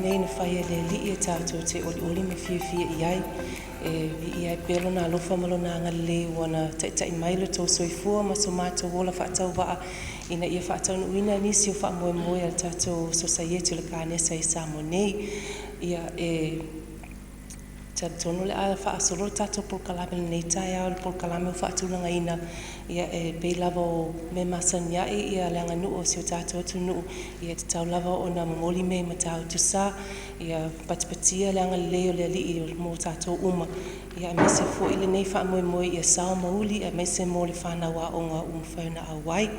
nei na whai le li e tātou te oli me fia iai. Vi iai pelo na alofa malo na ngale wana tai mailo tau soifua ma so mātou wola whaatau waa ina ia whaatau nuina nisi o wha moe al tātou society le kānesa i Samoa nei. Ia tono le a whaasoro tātou polkalame le nei tai au le polkalame o whaatulanga ina ia pei lava o me masaniai ia leanga nuu o si o tātou atu nuu ia te tau lava o na mamoli me ma tau tu sa ia patipatia leanga leo le li i mo tātou uma ia me se fo ile nei wha moe ia sao mauli ia me se mo le whanau a onga whauna a wai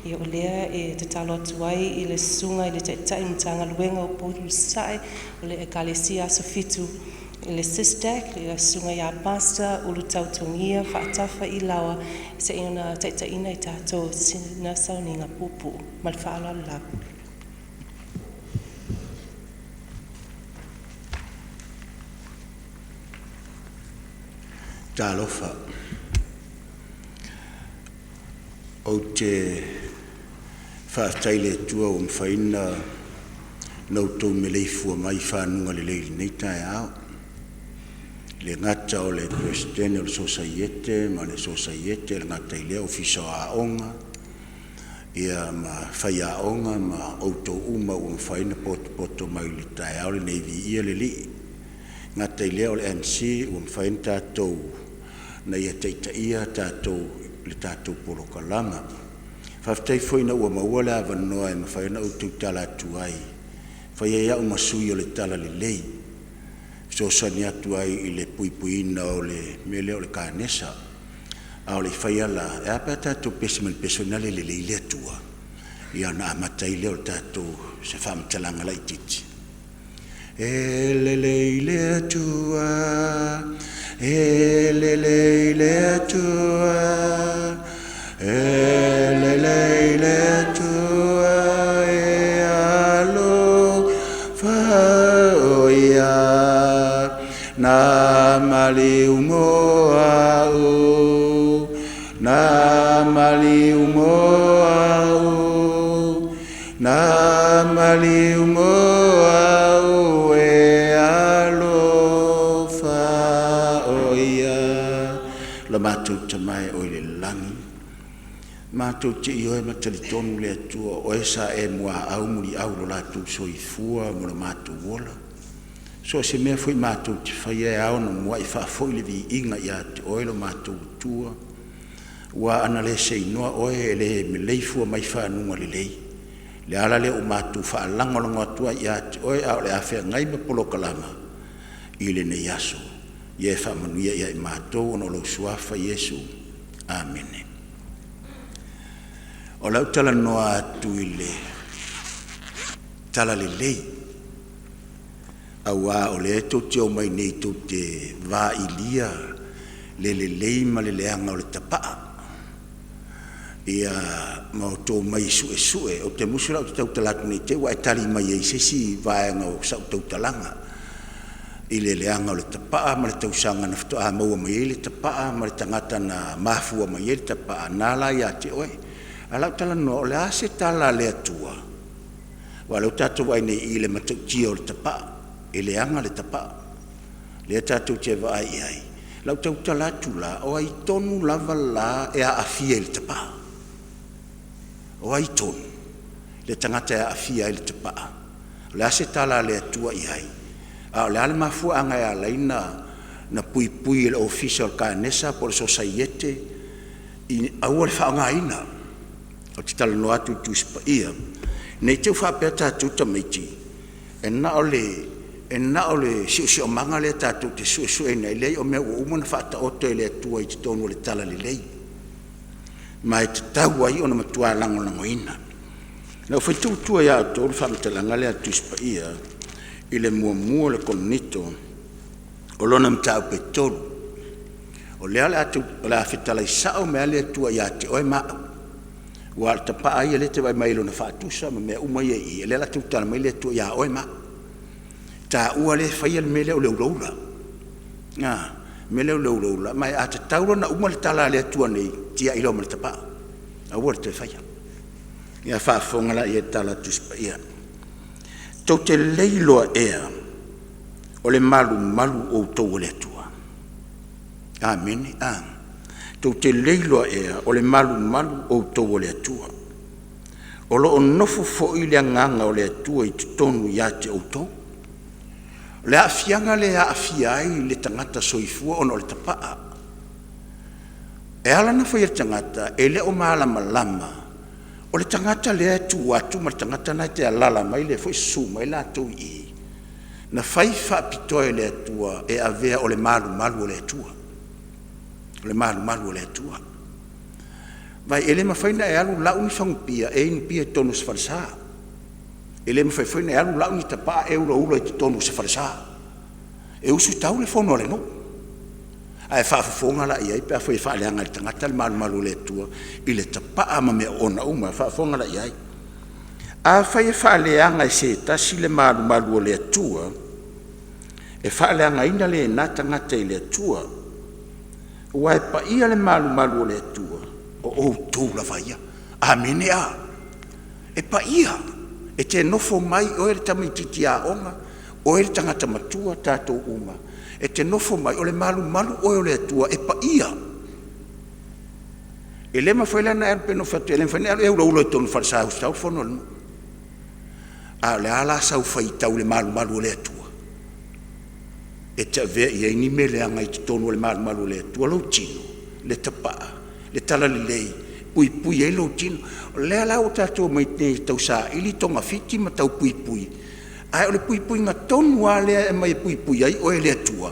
ia o lea te talo atu ai i le sunga i le tai mtanga luenga o poru sae o le kalesia aso fitu le sistek, le sunga ia pasta, ulu tautongia, whaatafa i lawa, se ina taitaina i tātou sina sauninga pupu, mal whaala lau. Tālofa. O te whaataile tua o mwhaina nau tau me leifua mai whanunga le leili nei tai au. Le ngata o le presidente o le societe, ma le societe, le ngata i lea ofisa a onga, ia ma whai a onga, ma auto uma o mwhaina poto mai le tai au le neivi ia le li. Ngata i lea o le MC o mwhaina tātou, na ia teita ia tātou, le tātou porokalanga. Whaftai whaina ua maua le avanoa e ma whaina auto tala atu ai. Whai ia o masui o le tala le lei. So sani atu ai i le puipuina o le mele o le kānesa. A o le whaiala, e apa tātou pesimel personale le leile atua. Ia na amatai leo tātou se whamtalanga lai titi. E le leile atua, e le leile atua, e le leile atua, e alo whaoia. Na mali umoa o, na mali umoa o, na mali umoa o e alofa oia. La mātou tamai o le langi. Mātou te ioe matali tonu le atua o esa e mua au muri au lo lātou soifua mo la mātou wola. So se mea foi mātou te whaia e au na mua i whaafoi le vi inga ia te oelo mātou tua. Ua ana le se inoa oe e le me leifua mai whanunga le lei. Le ala le o mātou whaalangolongo atua ia te oe au le awhea ngai ma polo kalama. I le ne yaso. Ie whaamanuia ia i mātou ono lo suafa Yesu. Amene. O lau tala noa atu i le tala le lei. Awa o le to te o mai nei to te va ilia le leima le leanga o le tapaa. Ia mau tō mai sue o te musura o te tautalatu nei te wa e tali mai e sesi vaenga o sa tautalanga. I le leanga o le tapaa ma le tausanga na fitoa maua mai e le tapaa ma le tangata na mafua mai e le tapaa nala ia te oe. Alau tala no o le ase tala le atua. Wa lau tatu wai nei i le matautia o le tapaa. E le anga le tapa. Le tātou te vai ai. Lau tau talatu la, o ai tonu lava la e a afia le tapa. O ai tonu. Le tangata e a afia le tapa. Le ase tala le atua i ai. A le ale mafua anga e a leina na pui le official kānesa po le societe i aua le whaanga ina. O te tala no atu tu ispa ia. Nei tau whapea tātou tamaiti. E na ole si o manga le tātou te sue nei lei o mea o umana whaata oto e le atua i te tonu le tala le lei. Ma e te tau ai o na matua lango ina. Nau whai tūtua ia o tōru whamatalanga le atu ispa ia i le mua le kononito o lona mtau pe tōru. O lea le atu o le awhetala i sao mea le atua ia te oe maa. Ua le tapa ai e le te vai mailo na whaatusa ma mea umai e i e le la tūtala mai le atua ia oe maa. Ta ua le whaia le mele o leu roula. Mele o leu roula. Mai a te taura na uma le tala le atua nei tia ilo ma le tapa. A ua le te whaia. Ia whaafonga la i e tala tuspa ia. tau te leiloa ea o le malu o tau o le atua. Amen. Tau te leiloa ea o le malu o tau o le atua. O lo o nofo fo i le nganga o le atua i tonu ia te o tau. Le afianga le afiai le tangata soifua ono le tapaa. E ala na fai tangata e le o malama lama. O le tangata le atu atu ma tangata na te alala mai le foi suma i la tau i. Na fai fa pitoe le atua e avea o le malu o le atua. O le malu o le atua. Vai ele ma fai na e alu lau ni whangpia e in pia tonu se farisa. Ele ma fai na e alu lau ni tapa e ura i tonu se farisa. E usu tau le fono le no. Ai whaafafonga la iai, pia fai whaaleanga i tangata le malu le atua, i le tapa ama mea ona uma, whaafonga la iai. A fai whaaleanga i se tasi le malu le atua, e whaaleanga ina le na tangata i le atua, ua e pa ia le malu le atua, o tau la vaia, amene a, e pa ia, e te nofo mai o ere tamaititi a onga, o ere tangata matua tātou uma, e te nofo mai o le malu o le atua e pa ia. E le mawhaila na erpe no fatu, e le mwhane e ura e tonu wharisa au stau whono lino. A le ala sau whaitau le malu o le atua. E te avea i eini me le anga i te tonu o le malu o le atua lau tino, le tapaa, le tala le lei, pui e lau tino. Le ala o tātua mai te tau sa ili tonga fiti ma tau pui. Ai o le pui nga tonu a lea e mai pui ai o e le atua.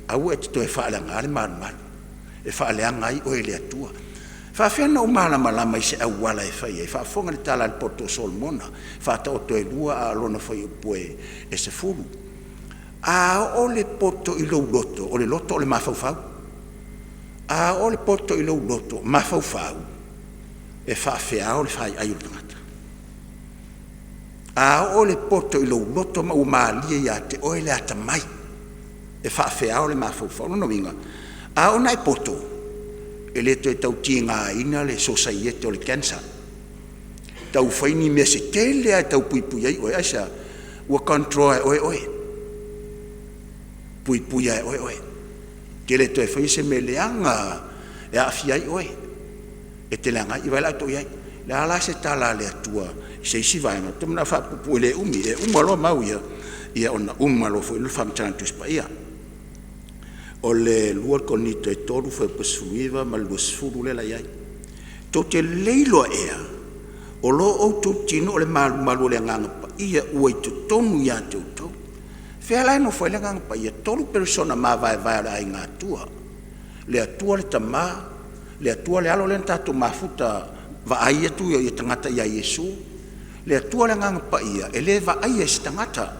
Au e te toi whaaleanga le malu. E whaaleanga ai o e le atua. Whaafena o malama i se awala e whai. E whaafonga le tala le poto Solomona. Whaata o toi lua a alona whai upoe e se furu. A o le poto i lou loto. O le loto o le mawhauwhau. A o le poto i lou loto. Mawhauwhau. E whaafea o le whai ai o tangata. A o le poto i lou loto ma umalia ia te oe le ata mai. E whaafea o le mawhauwhau no winga. A o nai poto. E le toi tau tia ina le sosaiete o le cancer. Tau whaini mea se tele ai tau pui ai oe aisa. Ua control ai oe. Pui ai oe. Tele toi whai se me leanga. E awhi ai oe. E te leanga i waila toi ai. Le ala se tala le atua. Se isi vaina, te mna whapupu ele umi, e umalo mau ia ona umalo fo ilu whamtana tuspa ia. O le lua konito e toru fo e pasuiva ma lua sfuru le la iai. To te leilo ea, o lo o tu tino o le malu le nganga pa ia ua i tu tonu ia te utau. Whea lai no fo le nganga pa ia toru persona ma vai ai ngā tua. Le atua le tama, le atua le alo le ntatu mafuta va ai atu ia tangata ia Yesu. Le atua le nganga pa ia, e le va ai e si tangata.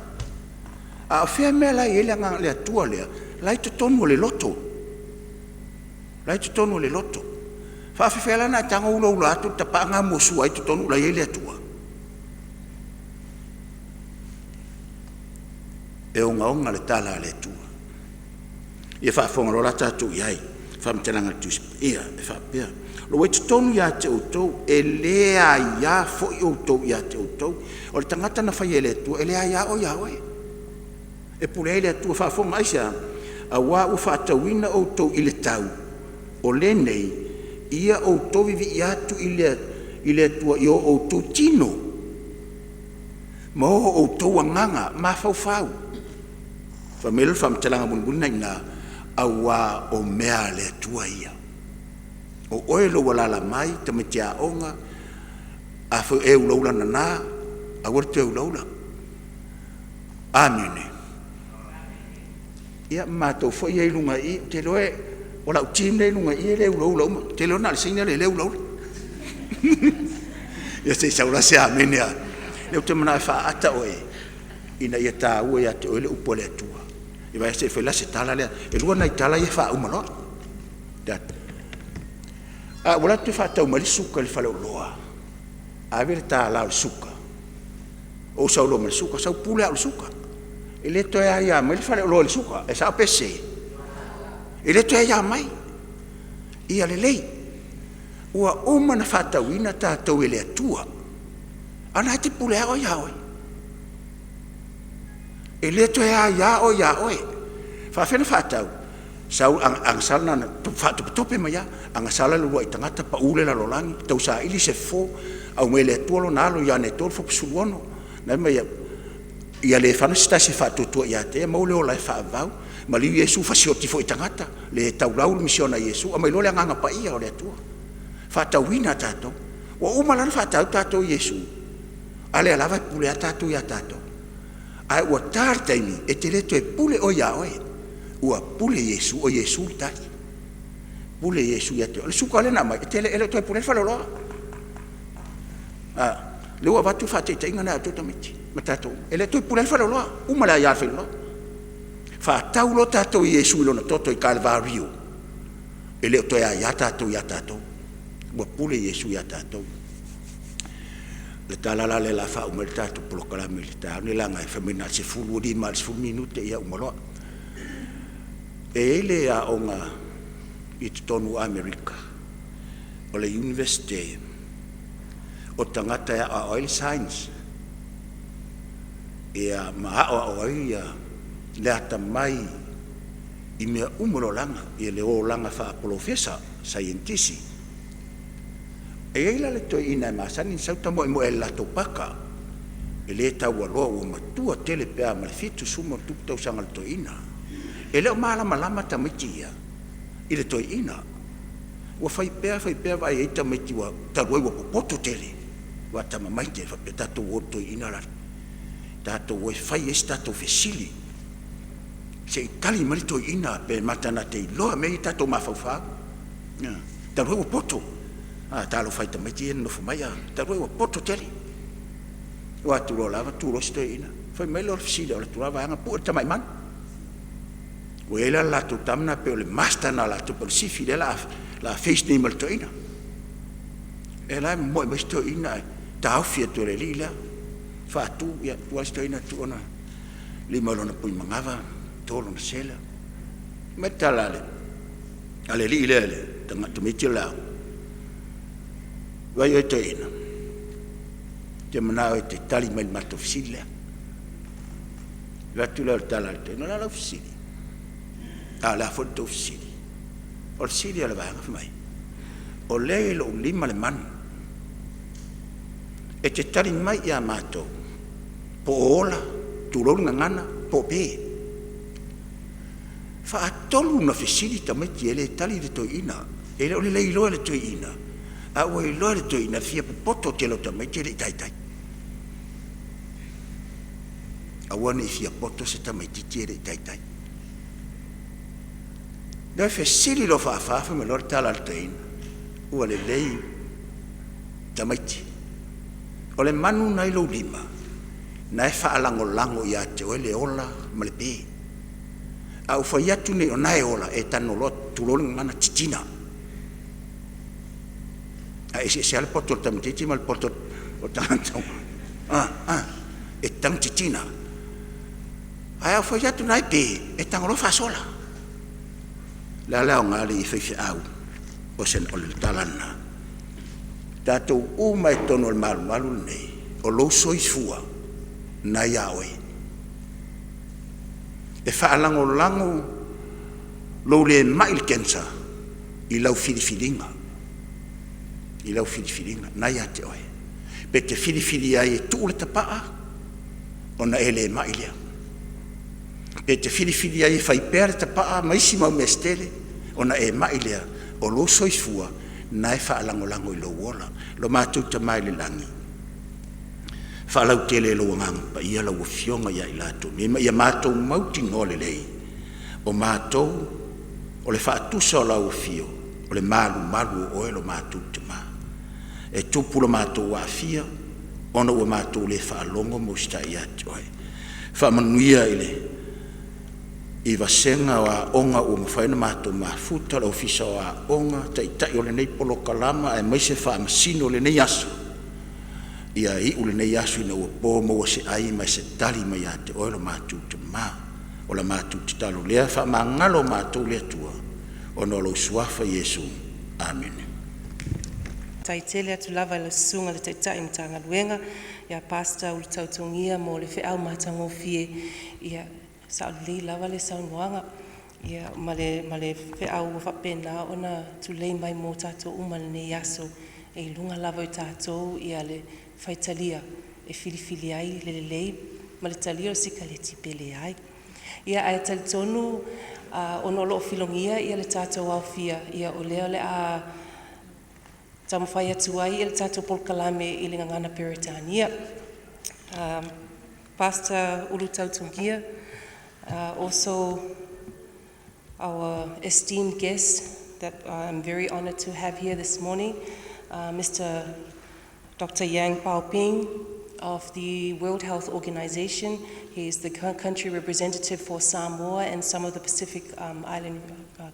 A whea mea lai e le nganga le atua lea, lai te tonu le loto. Whawhewhea lana tanga ula atu, ta pa ngā mosu ai te tonu lai e le atua. E onga le tala le atua. Ia whaafonga rola tātou iai, whamtenanga tus ia, e whapea. Lo e tonu ia te outou, e lea ia fo i outou ia te outou. O le tangata na whai e le atua, e lea ia o ia oe. E pule e le atua whaafonga aisa, a wā u whaatawina outou i le tau. O le nei, ia outou vivi i atu i le atua i o outou tino. Ma o outou anganga, ma whau. Whamelu whamtalanga bunbuna ina, a wā o mea le atua ia. O oe lo walala mai, te me tia onga, a fo e ulaula na, a warte ulaula. Amene. Ia mātou fo i e lunga i, te loe, o lau tim le lunga i e le ulaula, te loe na le sina le ulaula. Ia se saura se amene a. Leo te mana e wha ata oe, ina ia tā ua ia te oe le upo le atua. I vai se whela se tala lea, e lua nai tala ia wha umaloa. Tata. Wala tu whatau mali suka le whale loa. A vere tā lau le suka. O sau lo mali suka, sau pule au le suka. E le toi a ia mai le whale loa le suka, e sa pese. E le toi a ia mai. Ia le lei. Ua oma na whatau ina tātou e le atua. Ana te pule au ia oi. E le to ya o e. Fa fena fa tau. Sau ang salna tu fa tu tope ma ya, ang sala lu wa tangata pa ule la lolangi, tau sa ili se fo au mele tuolo nalo ya ne tol fo psuono. Na me ya le fa sta se fa tu ya te mo le ola fa vau, ma li Yesu fa sioti fo tangata, le tau lau misiona Yesu, ama lo le nganga pa ia o le tua. Fa tau wina tato, wa umalan fa tau tato Yesu. Ale alava pule tato ya tato. Ai wa tartaimi e te le to e pule o ya oe. Ua pule Yesu o Yesu tali. Pule Yesu ya te. Le suka le na mai te le to e pule fa lo. Le wa vatu fa te inga na to tamiti. Matato. Ele to e pule fa lo. Uma la ya fa lo. Fa tau lo tato Yesu lo na toto i Calvario. Ele to ya tato. Ua pule Yesu ya tato. Le talala le la fa umel tato polo kala milita. Ni la ngai femina se fulu di mal 10 minute ya umalo. E ele a onga i tonu Amerika o le university o tangata a oil science e a maa o ia le ata mai i mea umololanga i le o langa fa professor scientist e eila le toi ina masani sauta mo e la topaka e le tau aloa ua matua tele pea ma le fitu suma tupu tau sanga le toi ina e leo malama tamitia i le toi ina ua fai pea vai e tamiti wa taroi wa popoto tele wa tamamaite fa pe tato o toi ina la tato wa fai es tato fesili se itali mali toi ina pe matana te loa me tato mafaufa taroi wa poto talo fai tamiti no fumaya taroi wa poto tele wa tu lo lava tu lo stoi ina fai mai lo fesili o tu lava anga pu tamai man Wela la tu tamna pe le master na la tu per si fidela la face name al toina. E la mo me sto ina ta fia tu le lila fa tu ya tu sto ina tu ona li malo na pui mangava tolo na sela. Metalale. Ale lila le tanga tu mitila. Vai o toina. Te mana o te tali mai matofsila. Va tu la talate no la ofsili. La foto sili. O sili ala vanga mai. O le lo lima le man. E te tari mai ia mato. Po ola, tu lo ngana, po pe. Fa atolu na fesili tameti ele tali de toina. Ele o le ilo le toina. A o ilo le toina fia poto te lo tameti le tai. A wani fia poto se tameti te le tai. Da fesili lo fa me lor tala altain ua le lei tamaiti o le manu nai lo lima na e faalango ia te o le ola ma le pe au fai atu ne o nae ola e tano lo tulolo ngana titina a ese se al poto tamatiti ma le poto o tangantau e tang titina ai fai atu nai pe e tango lo fa sola la ngali fe au o sen o le talana tato u mai tono al malu nei o lo soifua na yawe e fa lango lo le mai kensa i lau filifilinga na ya te oe pe te filifili ai tu le tapa ona ele mai le e te filifili ai fai per tapa mai sima mestele ona e mai lea o lo soifua na e faalangolango i lo wola lo mātou ta mai le langi faalau tele lo ngang pa ia la wafionga ia i lato ia mātou mauti ngole lei o mātou o le faatusa o la wafio o le malu o e lo mātou ta ma e tupu lo mātou wafia ona ua mātou le faalongo mo stai ati oe faamanuia i le i vasenga wa onga o mawhaina mātou mafuta la ofisa wa onga tai o le nei polo kalama e maise wha masino le nei asu ia i ule nei asu ina ua pō maua se ai mai se tali mai a te oilo mātou te mā o la mātou te talo lea wha mangalo mātou lea tua o no lo suafa Yesu Amen. Tai tele atu lava le sunga le taitai mtanga luenga ia pasta ulu tautongia mo le whi au matango fie, ia sa li lava le saunuanga, ia ma le whi au whapena ona tu lei mai mo tātou umana ne yaso, e lunga lava i tātou ia le whaitalia, e filifili ai le lei, ma le talia o sika le tipele ai. Ia ai tali tonu, ono loo filongia ia le tātou au fia, ia o lea le a tamawhai atu ai ia le tātou polkalame i le ngangana Peritania. Pastor Ulu Tautungia, also our esteemed guest that I'm very honored to have here this morning, Mr. Dr. Yang Baoping of the World Health Organization. He is the country representative for Samoa and some of the Pacific Island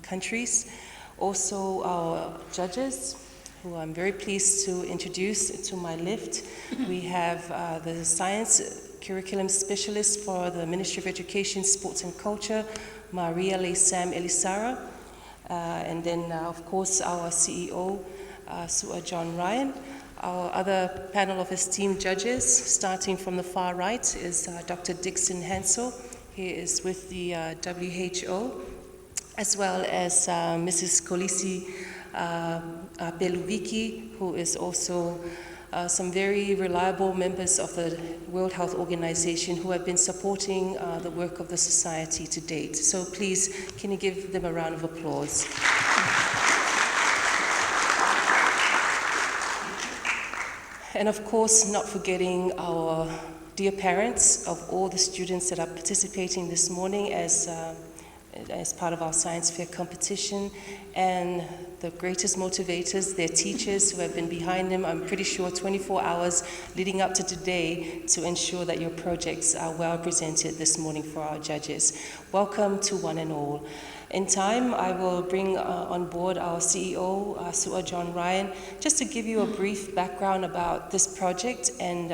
countries. Also our judges, who I'm very pleased to introduce to my left. We have the Science Curriculum Specialist for the Ministry of Education, Sports and Culture, Maria Le Sam Elisara. And then, of course, our CEO, Sua John Ryan. Our other panel of esteemed judges, starting from the far right, is Dr. Dixon Hansel. He is with the WHO, as well as Mrs. Kolisi Beluviki, who is also some very reliable members of the World Health Organization who have been supporting the work of the society to date. So please, can you give them a round of applause? And of course, not forgetting our dear parents of all the students that are participating this morning as part of our science fair competition, and the greatest motivators, their teachers who have been behind them, I'm pretty sure 24 hours leading up to today to ensure that your projects are well presented this morning for our judges. Welcome to one and all. In time, I will bring on board our CEO, Sua John Ryan, just to give you a brief background about this project and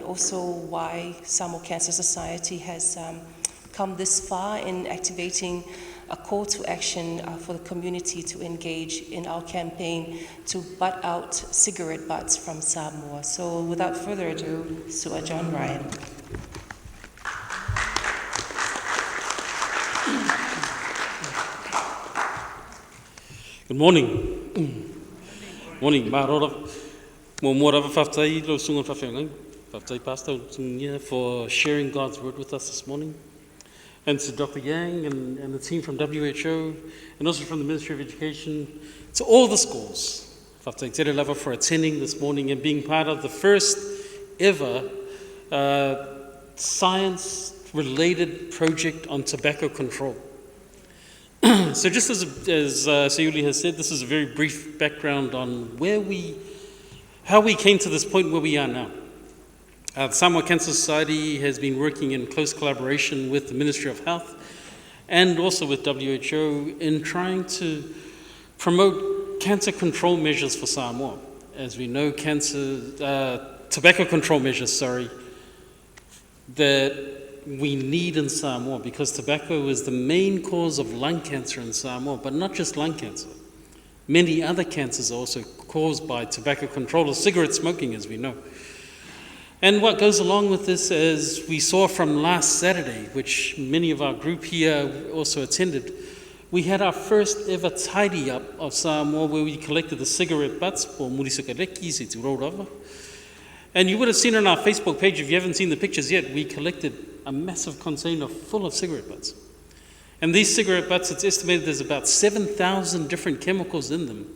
also why Samoa Cancer Society has come this far in activating a call to action for the community to engage in our campaign to butt out cigarette butts from Samoa. So without further ado, Sua John Ryan. Good morning. Morning, Marora. Morava Faftai, Lo Sungan Fafengang, Faftai Pastor for sharing God's word with us this morning. And to Dr. Yang and the team from WHO, and also from the Ministry of Education, to all the schools, Faftai Tere Lava for attending this morning and being part of the first ever science-related project on tobacco control. So just as Sayuli has said, this is a very brief background on how we came to this point where we are now. The Samoa Cancer Society has been working in close collaboration with the Ministry of Health and also with WHO in trying to promote cancer control measures for Samoa. As we know, tobacco control measures, that we need in Samoa, because tobacco is the main cause of lung cancer in Samoa, but not just lung cancer. Many other cancers are also caused by tobacco control or cigarette smoking, as we know. And what goes along with this, as we saw from last Saturday, which many of our group here also attended, we had our first ever tidy up of Samoa where we collected the cigarette butts for Murisakareki to roll over. And you would have seen on our Facebook page, if you haven't seen the pictures yet, we collected a massive container full of cigarette butts. And these cigarette butts, it's estimated there's about 7,000 different chemicals in them.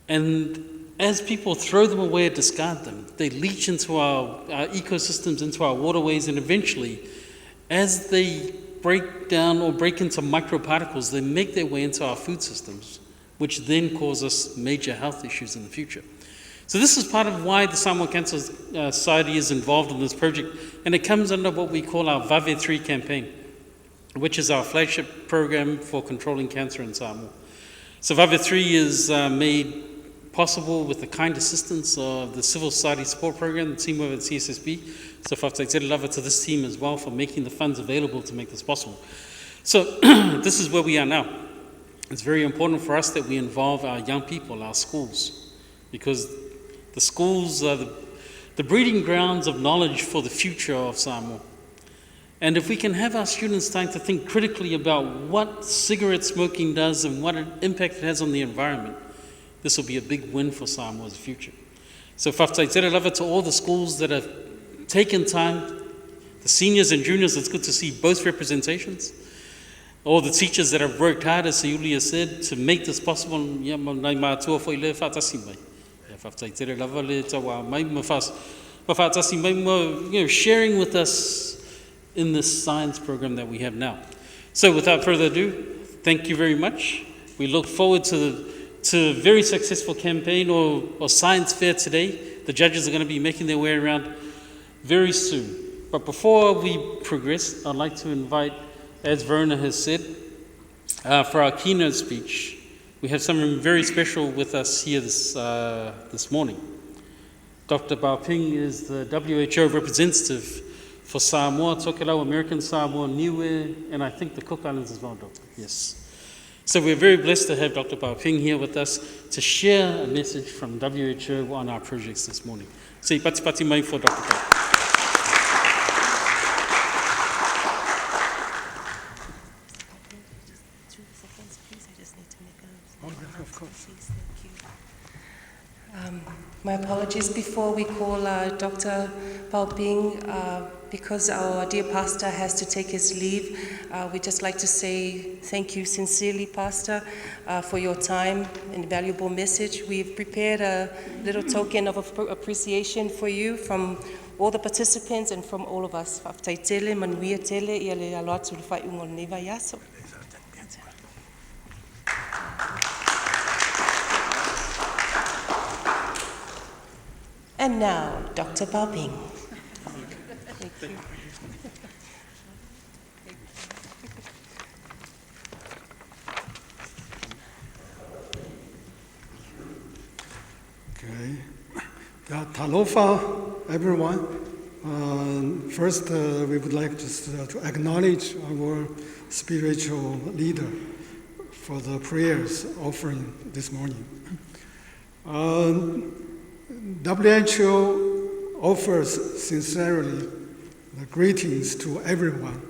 And as people throw them away or discard them, they leach into our ecosystems, into our waterways, and eventually, as they break down or break into microparticles, they make their way into our food systems, which then cause us major health issues in the future. So this is part of why the Samoa Cancer Society is involved in this project, and it comes under what we call our VAVE 3 campaign, which is our flagship program for controlling cancer in Samoa. So VAVE 3 is made possible with the kind assistance of the Civil Society Support Program, the team over at CSSB. So Faftai love it to this team as well for making the funds available to make this possible. So this is where we are now. It's very important for us that we involve our young people, our schools, because the schools are the breeding grounds of knowledge for the future of Samoa. And if we can have our students starting to think critically about what cigarette smoking does and what an impact it has on the environment, this will be a big win for Samoa's future. So whaftai lava to all the schools that have taken time, the seniors and juniors, it's good to see both representations. All the teachers that have worked hard, as Yulia said, to make this possible. Sharing with us in this science program that we have now. So without further ado, thank you very much. We look forward to a very successful campaign or science fair today. The judges are going to be making their way around very soon. But before we progress, I'd like to invite, as Verona has said, for our keynote speech, we have someone very special with us here this morning. Dr. Baoping is the WHO representative for Samoa, Tokelau, American Samoa, Niue, and I think the Cook Islands as well, Doctor. Yes. So we're very blessed to have Dr. Baoping here with us to share a message from WHO on our projects this morning. So pati mai for Dr. Baoping. My apologies before we call Dr. Baoping, because our dear pastor has to take his leave. We'd just like to say thank you sincerely, Pastor, for your time and valuable message. We've prepared a little token of appreciation for you from all the participants and from all of us. And now, Dr. Baoping. Thank you. Okay. Talofa, everyone. First, we would like to acknowledge our spiritual leader for the prayers offering this morning. WHO offers sincerely the greetings to everyone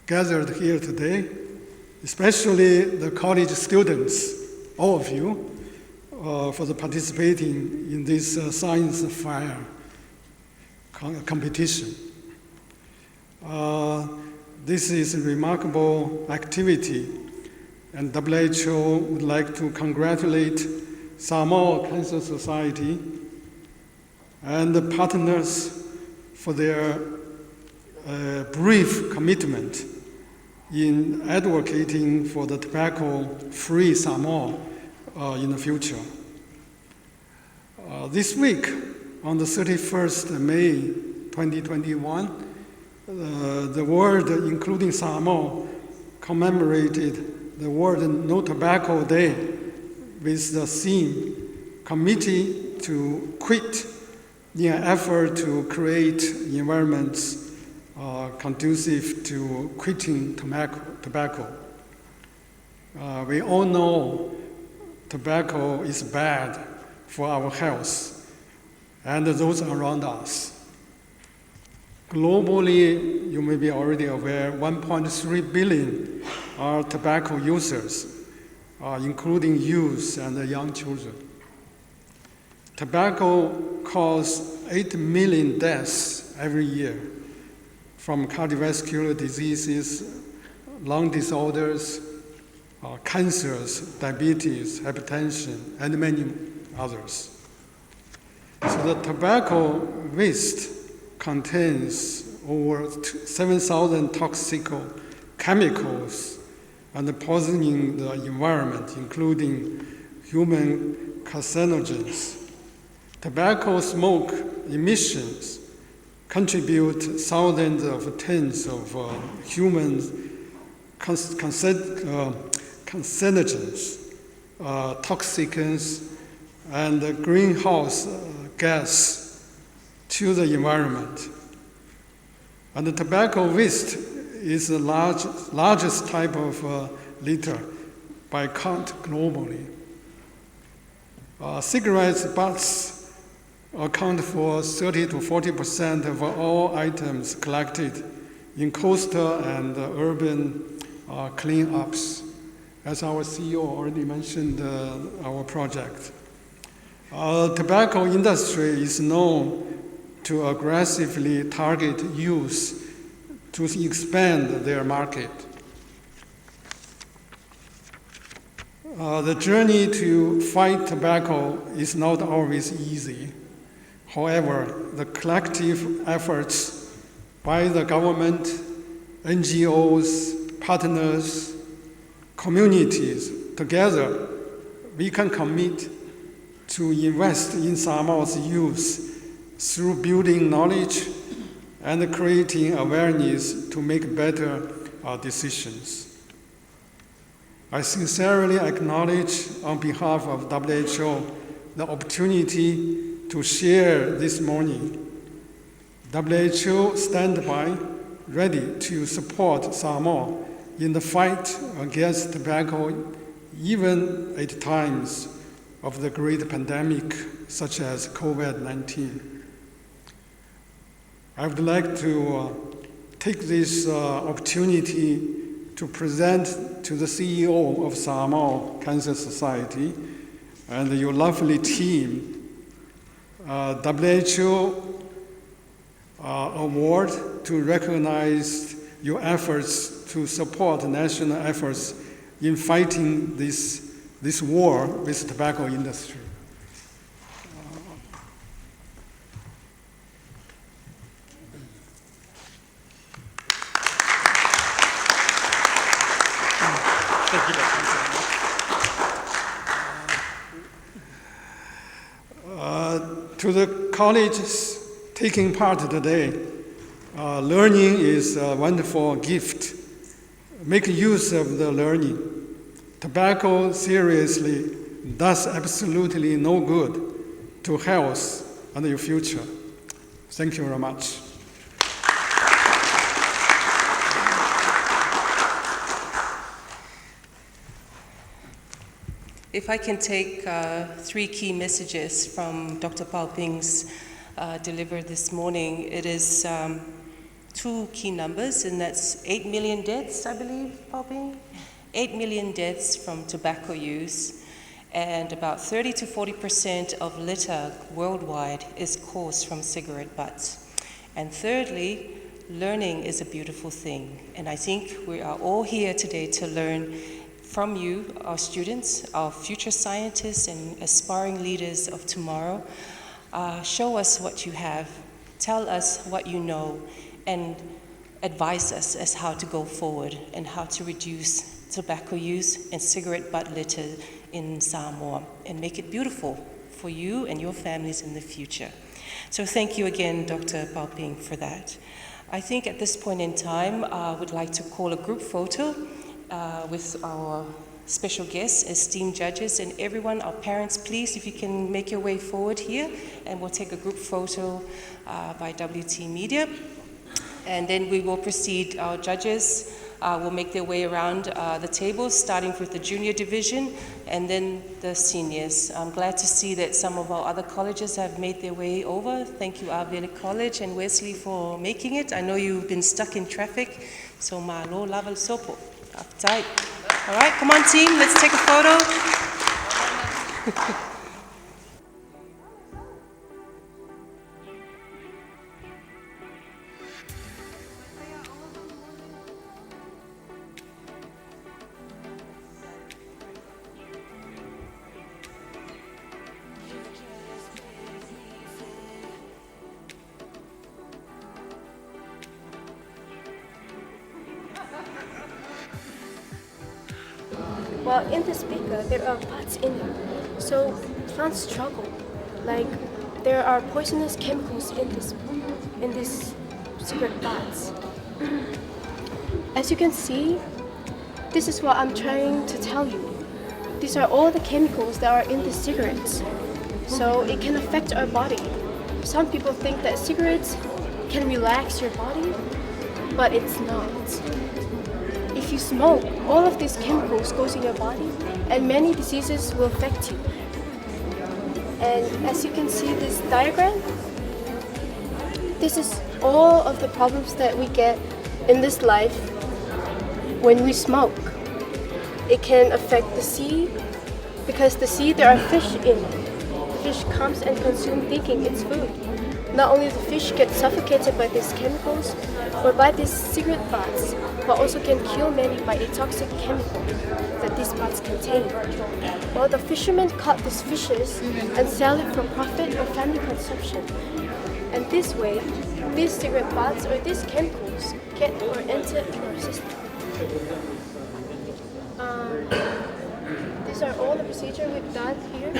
gathered here today, especially the college students, all of you, for the participating in this science fair competition. This is a remarkable activity, and WHO would like to congratulate Samoa Cancer Society and the partners for their brief commitment in advocating for the tobacco-free Samoa in the future. This week, on the 31st May 2021, the world, including Samoa, commemorated the World No Tobacco Day with the theme, Committee to Quit, in an effort to create environments conducive to quitting tobacco. We all know tobacco is bad for our health and those around us. Globally, you may be already aware, 1.3 billion are tobacco users, including youth and young children. Tobacco causes 8 million deaths every year from cardiovascular diseases, lung disorders, cancers, diabetes, hypertension, and many others. So the tobacco waste contains over 7,000 toxic chemicals and poisoning the environment, including human carcinogens. Tobacco smoke emissions contribute thousands of tons of human carcinogens, toxins, and greenhouse gas to the environment. And the tobacco waste is the largest type of litter by count globally. Cigarette butts account for 30 to 40% of all items collected in coastal and urban cleanups. As our CEO already mentioned our project. Tobacco industry is known to aggressively target youth to expand their market. The journey to fight tobacco is not always easy. However, the collective efforts by the government, NGOs, partners, communities, together, we can commit to invest in Samoa's youth through building knowledge and creating awareness to make better decisions. I sincerely acknowledge on behalf of WHO the opportunity to share this morning. WHO stands by, ready to support Samoa in the fight against tobacco, even at times of the great pandemic such as COVID-19. I would like to take this opportunity to present to the CEO of Samoa Cancer Society and your lovely team WHO award to recognize your efforts to support national efforts in fighting this war with the tobacco industry. Thank you, Dr. To the colleges taking part today, learning is a wonderful gift. Make use of the learning. Tobacco seriously does absolutely no good to health and your future. Thank you very much. If I can take 3 key messages from Dr. Pao Ping's delivered this morning, it is 2 key numbers, and that's 8 million deaths, I believe, Pao Ping? 8 million deaths from tobacco use, and about 30 to 40% of litter worldwide is caused from cigarette butts. And thirdly, learning is a beautiful thing, and I think we are all here today to learn from you, our students, our future scientists and aspiring leaders of tomorrow. Show us what you have, tell us what you know, and advise us as how to go forward and how to reduce tobacco use and cigarette butt litter in Samoa and make it beautiful for you and your families in the future. So thank you again, Dr. Pao Ping, for that. I think at this point in time, I would like to call a group photo with our special guests, esteemed judges, and everyone, our parents, please, if you can make your way forward here, and we'll take a group photo by WT Media. And then we will proceed. Our judges will make their way around the tables, starting with the junior division and then the seniors. I'm glad to see that some of our other colleges have made their way over. Thank you, Apia College and Wesley, for making it. I know you've been stuck in traffic, so malo laval sopo. Uptight. All right, come on, team, let's take a photo. Well, in the speaker, there are butts in it, so plants struggle. Like, there are poisonous chemicals in this cigarette butts. As you can see, this is what I'm trying to tell you. These are all the chemicals that are in the cigarettes, so it can affect our body. Some people think that cigarettes can relax your body, but it's not. If you smoke, all of these chemicals goes in your body and many diseases will affect you. And as you can see this diagram, this is all of the problems that we get in this life when we smoke. It can affect the sea, because the sea there are fish in it. The fish comes and consumes thinking it's food. Not only the fish get suffocated by these chemicals or by these cigarette butts, but also can kill many by a toxic chemical that these butts contain. Well, the fishermen caught these fishes and sell it for profit or family consumption. And this way, these cigarette butts or these chemicals get or enter into our system. These are all the procedure we've done here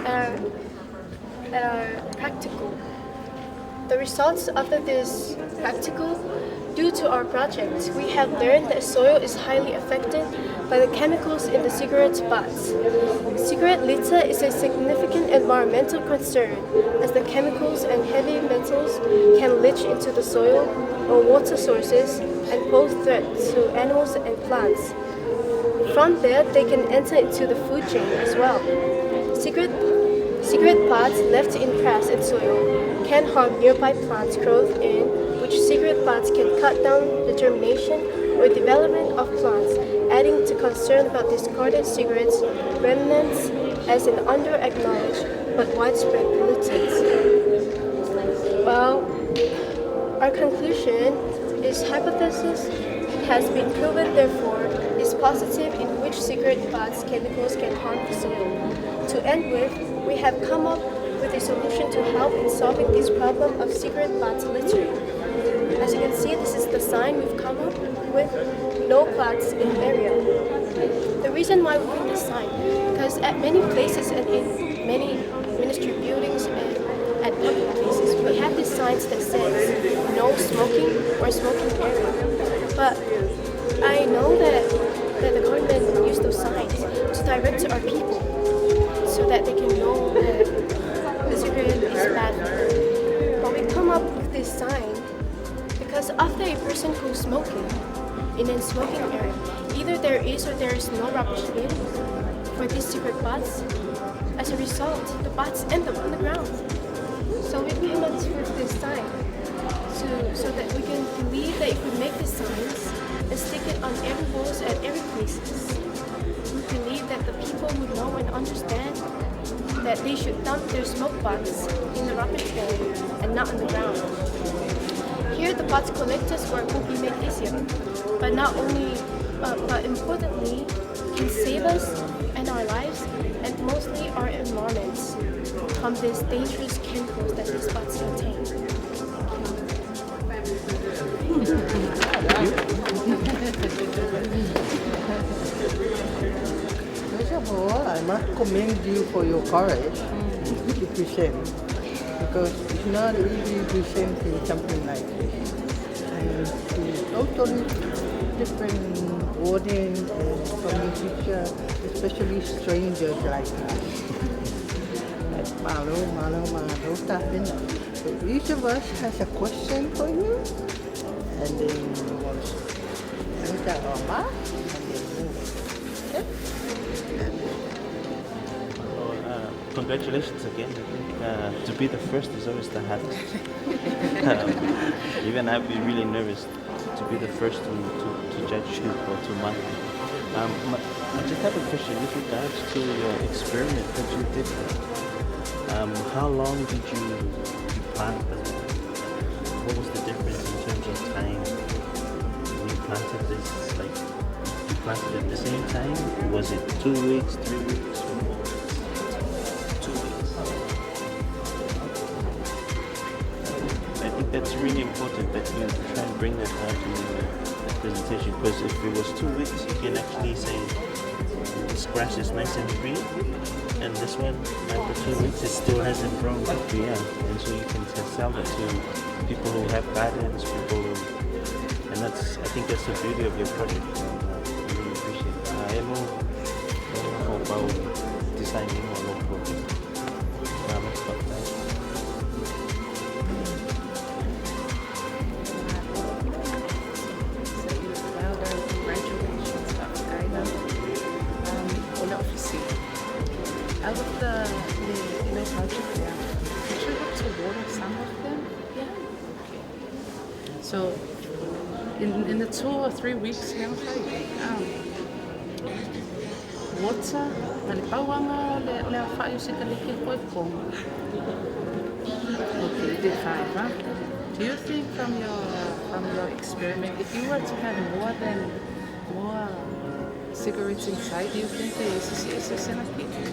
at our practical. The results after this practical, due to our project, we have learned that soil is highly affected by the chemicals in the cigarette butts. Cigarette litter is a significant environmental concern, as the chemicals and heavy metals can leach into the soil or water sources and pose threat to animals and plants. From there, they can enter into the food chain as well. Cigarette butts left in grass and soil can harm nearby plants growth in which cigarette butts can cut down the germination or development of plants, adding to concern about discarded cigarettes remnants as an under-acknowledged but widespread pollutant. Well, our conclusion is hypothesis has been proven, therefore is positive in which cigarette butts chemicals can harm the soil. To end with, we have come up with a solution to help in solving this problem of cigarette butts littering. As you can see, this is the sign we've come up with, no butts in area. The reason why we put this sign, because at many places and in many ministry buildings and at public places, we have these signs that says no smoking or smoking area. But I know that the government use those signs to direct to our people so that they can know that the cigarette is bad for them. But we come up with this sign because after a person goes smoking in a smoking area, either there is or there is no rubbish bin for these cigarette butts. As a result, the butts end up on the ground. So we came up with this sign so that we can believe that if we make these signs and stick it on every walls at every places, we believe that the people would know and understand that they should dump their smoke butts in the rubbish bin and not on the ground. Here, the butts collectors' work will be made easier, but not only, but importantly, can save us and our lives, and mostly our environments, from these dangerous chemicals that these butts contain. First of all, I must commend you for your courage to present, because it's not easy presenting something like this. And to totally different audience and from the future, especially strangers like us. So each of us has a question for you, and then we will answer or not, and then move. Okay? Congratulations again. I think to be the first is always the hardest. Even I'd be really nervous to be the first to judge you or to mark you. I just have a question with regards to your experiment that you did. How long did you plant them? What was the difference in terms of time when you planted this? Like, you planted at the same time? Was it 2 weeks, 3 weeks, or more? 2 weeks. I think that's really important that you try and bring that out in the presentation, because if it was 2 weeks, you can actually say this grass is nice and green, and this one, after 2 weeks, it still hasn't grown. Yeah, and so you can sell that to people who have gardens, people who, and that's, I think that's the beauty of your project. I really appreciate it. I am about designing a local project. Out of the Yeah. Did you have to water some of them? Yeah. So, in the 2 or 3 weeks, water, malipawanga, le whai usika leke koe konga. Okay, you did 5, huh? Do you think from your experiment, if you were to have more cigarettes inside, do you think the is a centipede?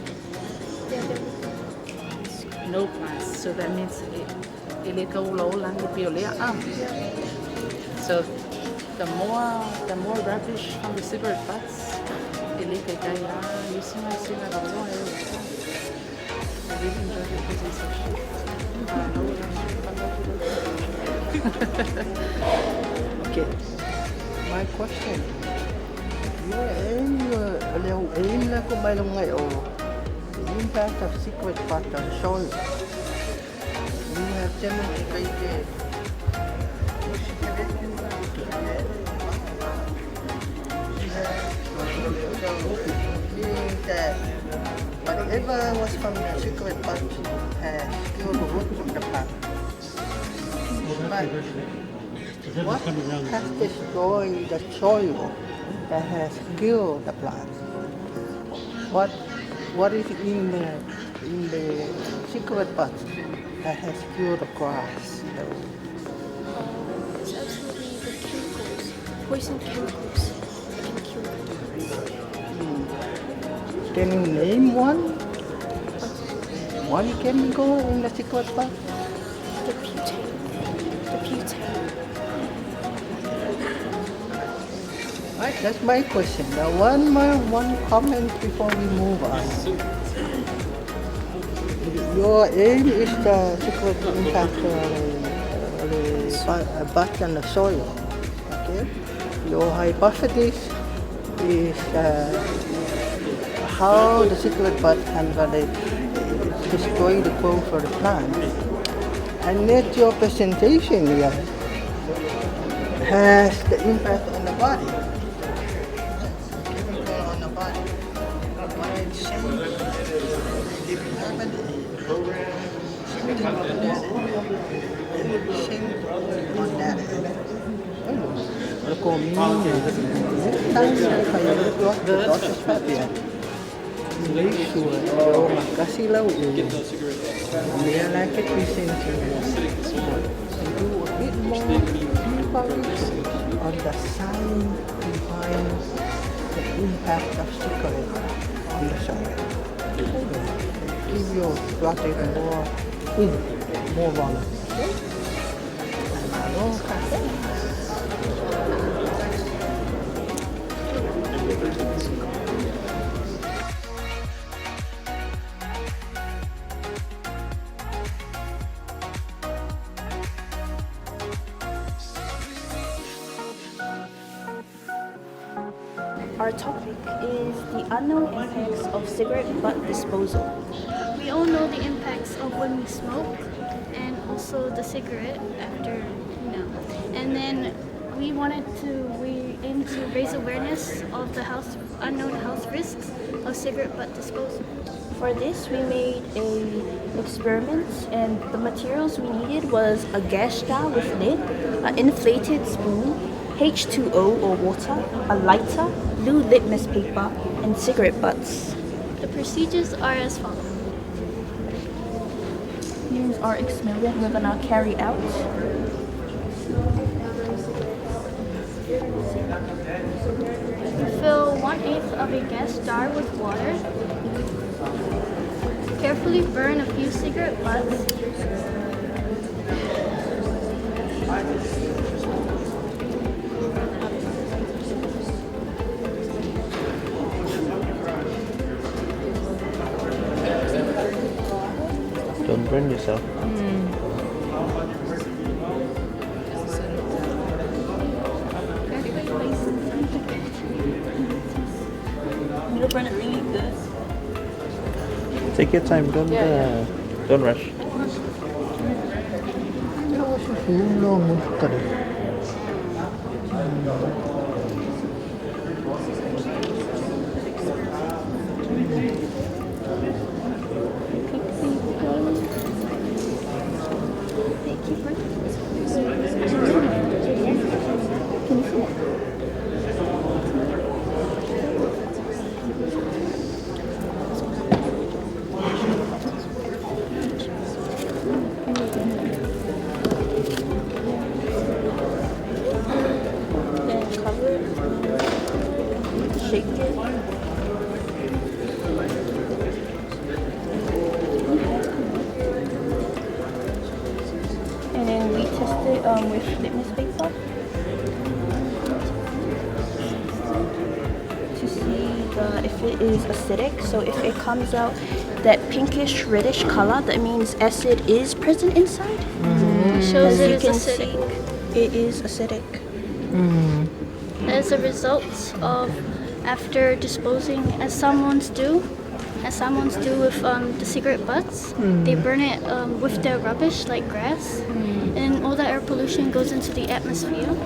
No plants. So that means so the more rubbish from the cigarette butts, I really enjoy the presentation. Okay. My question. Your aim na kung mayroong ngayon, the impact of secret part on soil. You have demonstrated meaning that whatever was from the secret part has killed the roots of the plant. But what has destroyed the soil that has killed the plant? What is in the secret part that has killed the grass? It's absolutely the chemicals, poison chemicals that can kill the plants. Can you name one? One chemical in the secret part? The butane. The butane. Right, that's my question. Now, one comment before we move on. Your aim is the secret impact of the butt and the soil. Okay. Your hypothesis is how the secret butt can destroy the growth of the plant. And yet your presentation here has the impact on the body. On the body. What I'm saying on that. Ako minsan make sure makasih lau dia nakit presentation do a bit more deeper on the sign behind the impact of cigarette on the soil. Give your project more volunteer. Our topic is the unknown impacts of cigarette butt disposal. We all know the impacts of when we smoke and also the cigarette after, And then we aim to raise awareness of the unknown health risks of cigarette butt disposal. For this, we made an experiment, and the materials we needed was a gas jar with lid, an inflated spoon, H2O or water, a lighter, blue litmus paper, and cigarette butts. The procedures are as follows. Here's our experiment we're gonna carry out. Fill 1/8 of a gas jar with water. Carefully burn a few cigarette butts. Don't burn yourself. You'll burn it really good. Take your time. Don't rush. Then cover it, shake it. And then we test it with litmus paper to see if it is acidic. So if it comes out that pinkish reddish color, that means acid is present inside. Shows As it you is can acidic. see, it is acidic. As a result of after disposing, as someone's do with the cigarette butts, they burn it with their rubbish like grass, and all that air pollution goes into the atmosphere,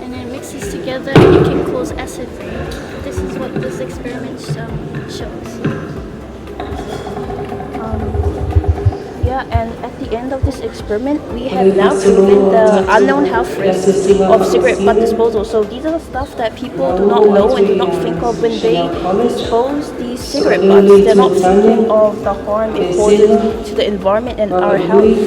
and it mixes together and it can cause acid rain. This is what this experiment shows. Yeah, and at the end of this experiment, we have now proven the unknown health risks of cigarette butt disposal. So these are the stuff that people do not know and do not think of when they dispose these cigarette butts. They're not thinking of the harm it causes to the environment and our health.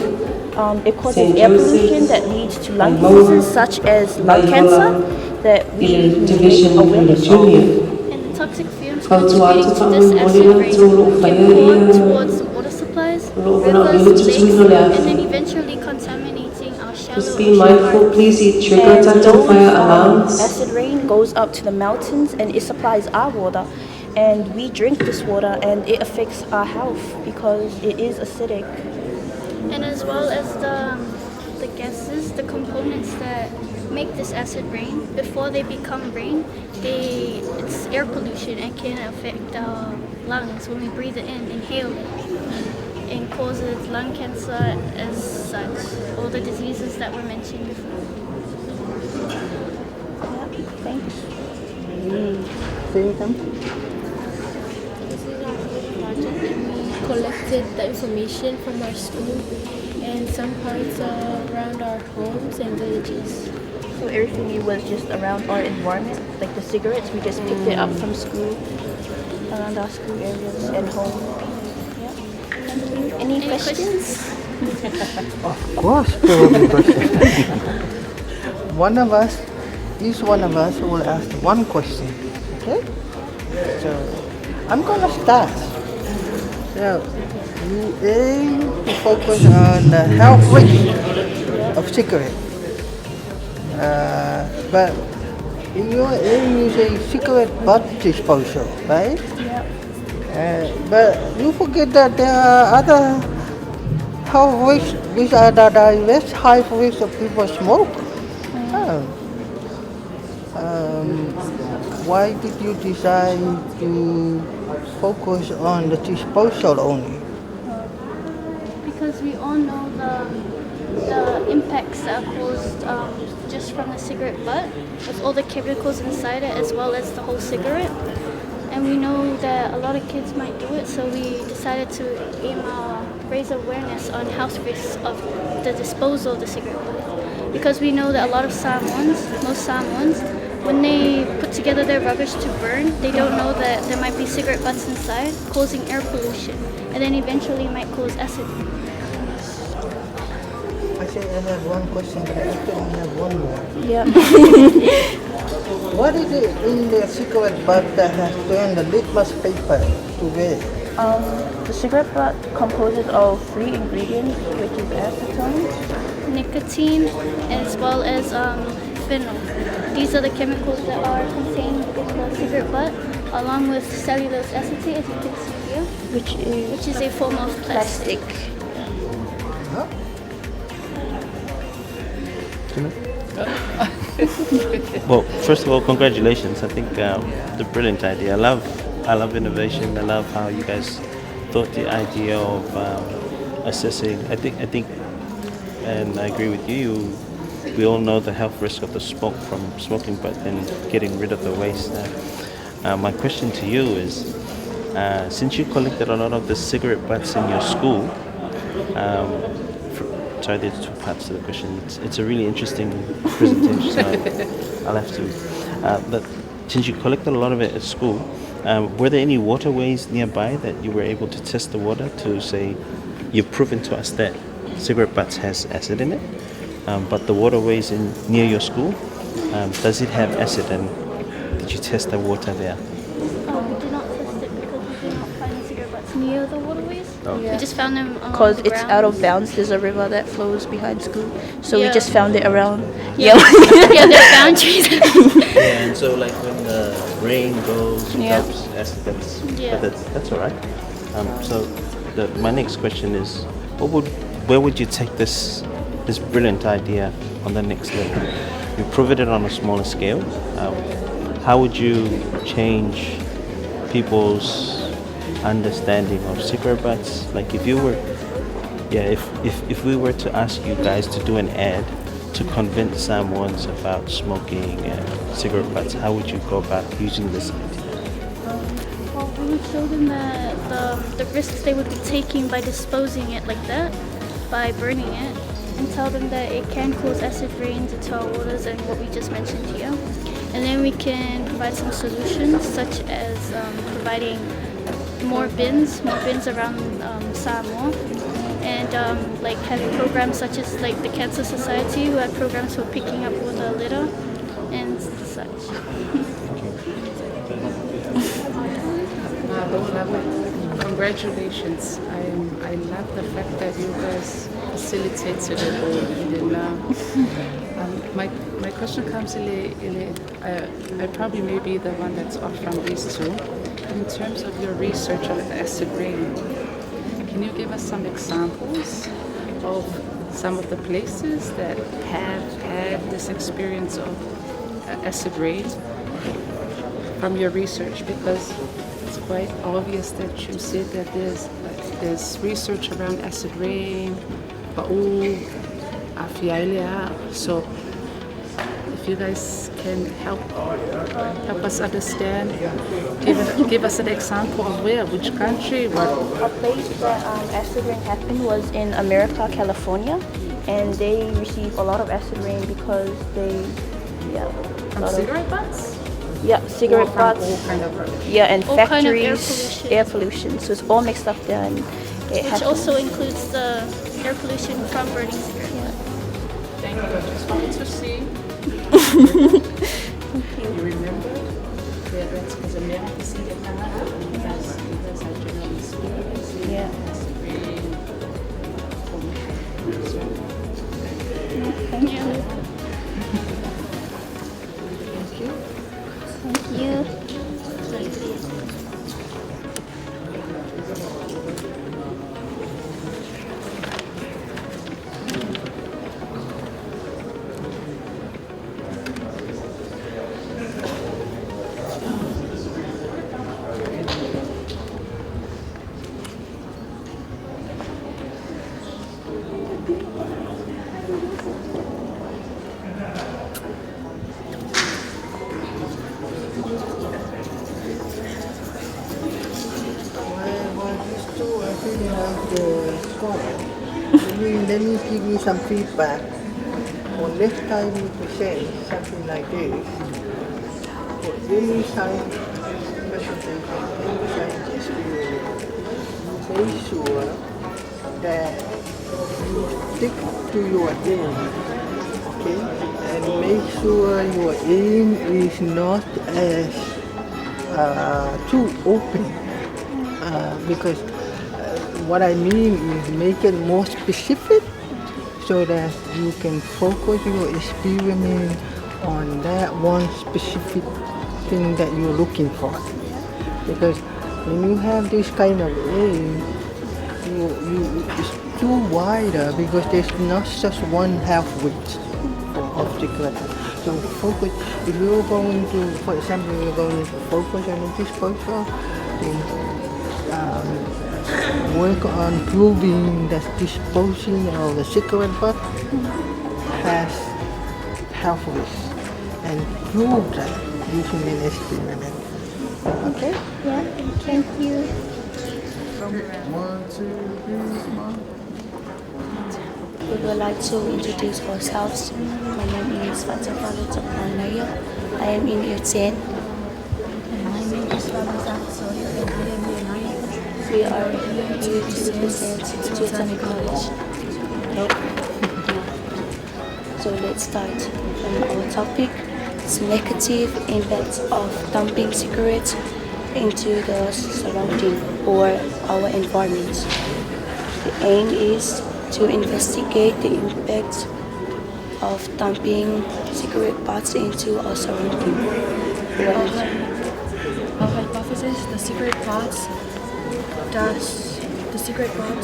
It causes air pollution that leads to lung diseases such as lung cancer that we need to make awareness of. And the toxic fumes contributing to this acid rain can pour towards water supplies, rivers, lakes, and then eventually contaminating our shallow Just be mindful, please eat trigger TATTE fire alarms. Acid rain goes up to the mountains and it supplies our water. And we drink this water and it affects our health because it is acidic. And as well as the gases, the components that make this acid rain, before they become rain, it's air pollution and can affect our lungs when we breathe it in, inhale it, and causes lung cancer as such, all the diseases that were mentioned before. Yeah, thanks. Say something? This is our project, and we collected the information from our school and some parts around our homes and villages. So everything was just around our environment, like the cigarettes, we just picked it up from school, around our school areas and home. Yeah. Thank you. Any questions? Of course, there will be questions. Each one of us will ask one question. Okay? So, I'm gonna start. So, you aim to focus on the health risk of cigarette. But in your aim, you say cigarette butt disposal, right? Yeah. But you forget that there are other health risks which are the diverse high risks of people smoke. Why did you decide to focus on the disposal only? Because we all know the impacts that are caused just from the cigarette butt, with all the chemicals inside it as well as the whole cigarette. And we know that a lot of kids might do it, so we decided to raise awareness on health risks of the disposal of the cigarette butt. Because we know that a lot of most Samoans, when they put together their rubbish to burn, they don't know that there might be cigarette butts inside, causing air pollution, and then eventually might cause acid. I say I have one question, but I actually have one more. Yeah. What is it in the cigarette butt that has turned the litmus paper to red? The cigarette butt composes of 3 ingredients, which is acetone, Nicotine, as well as phenol. These are the chemicals that are contained in the cigarette butt, along with cellulose acetate, as you can see here, which is a form of plastic. Huh? Well, first of all, congratulations. I think it's a brilliant idea. I love innovation. I love how you guys thought the idea of assessing. I think, and I agree with you. We all know the health risk of the smoke from smoking, but then getting rid of the waste. My question to you is, since you collected a lot of the cigarette butts in your school, sorry, there's 2 parts to the question. It's a really interesting presentation. I'll have to. But since you collected a lot of it at school, were there any waterways nearby that you were able to test the water to say, you've proven to us that cigarette butts has acid in it, but the waterways near your school, does it have acid, and did you test the water there? We did not test it because we did not find the cigarette butts near the waterways. Oh. We just found them on Because the it's ground. out of bounds. There's a river that flows behind school, so we Yeah. just found it around. Yeah, yeah, there are boundaries. Yeah, and so like when the rain goes, Yeah. that's Yeah. but that's all right. So my next question is, where would you take this brilliant idea on the next level? You proved it on a smaller scale. How would you change people's understanding of cigarette butts? Like if you were, if we were to ask you guys to do an ad to convince Samoans about smoking and cigarette butts, how would you go about using this idea? Well, we would show them that the risks they would be taking by disposing it like that, by burning it, and tell them that it can cause acid rains into our waters and what we just mentioned here. And then we can provide some solutions, such as providing more bins around Samoa, and like having programs such as like the Cancer Society, who have programs for picking up water litter and such. Congratulations. I love the fact that you guys facilitated it all. And my question comes, I probably may be the one that's off from these two. In terms of your research on acid rain, can you give us some examples of some of the places that have had this experience of acid rain from your research? Because it's quite obvious that you said that there's research around acid rain, Pa'u, Apia. So if you guys can help us understand, give us an example of which country, what. A place that acid rain happened was in America, California, and they receive a lot of acid rain because From cigarette butts? Yeah, cigarette Or from butts. all kind of And All kind of factories, air pollution. air pollution. So it's all mixed up there, and it Which happens. also includes the air pollution from burning cigarettes. Thank you. I just wanted to see. You remember? Yeah, that's because America see it now. That's our general experience. Yeah. Thank you. Thank you. Let me give you some feedback. For next time you present something like this, for any science presentation, any science experiment, you make sure that you stick to your aim, okay? And make sure your aim is not as too open, because what I mean is make it more specific so that you can focus your experiment on that one specific thing that you're looking for. Because when you have this kind of aim, it's too wider because there's not just one half-width of cigarette. So focus, if you're going to, for example, you're going to focus on a disposal, then work on proving that disposing of the cigarette butt has health risks and prove that using an experiment. Okay? Yeah, thank you. 1, 2, 3, smile. We would like to introduce ourselves. My name is Fatafalo Tapanaya. I am in year 10. My name is Ramazan Soyo and I am year 9. We are here to represent TATTE College. Nope. So let's start on our topic. It's negative impact of dumping cigarettes into the surrounding or our environment. The aim is to investigate the impact of dumping cigarette butts into our surrounding. Our hypothesis: the cigarette butts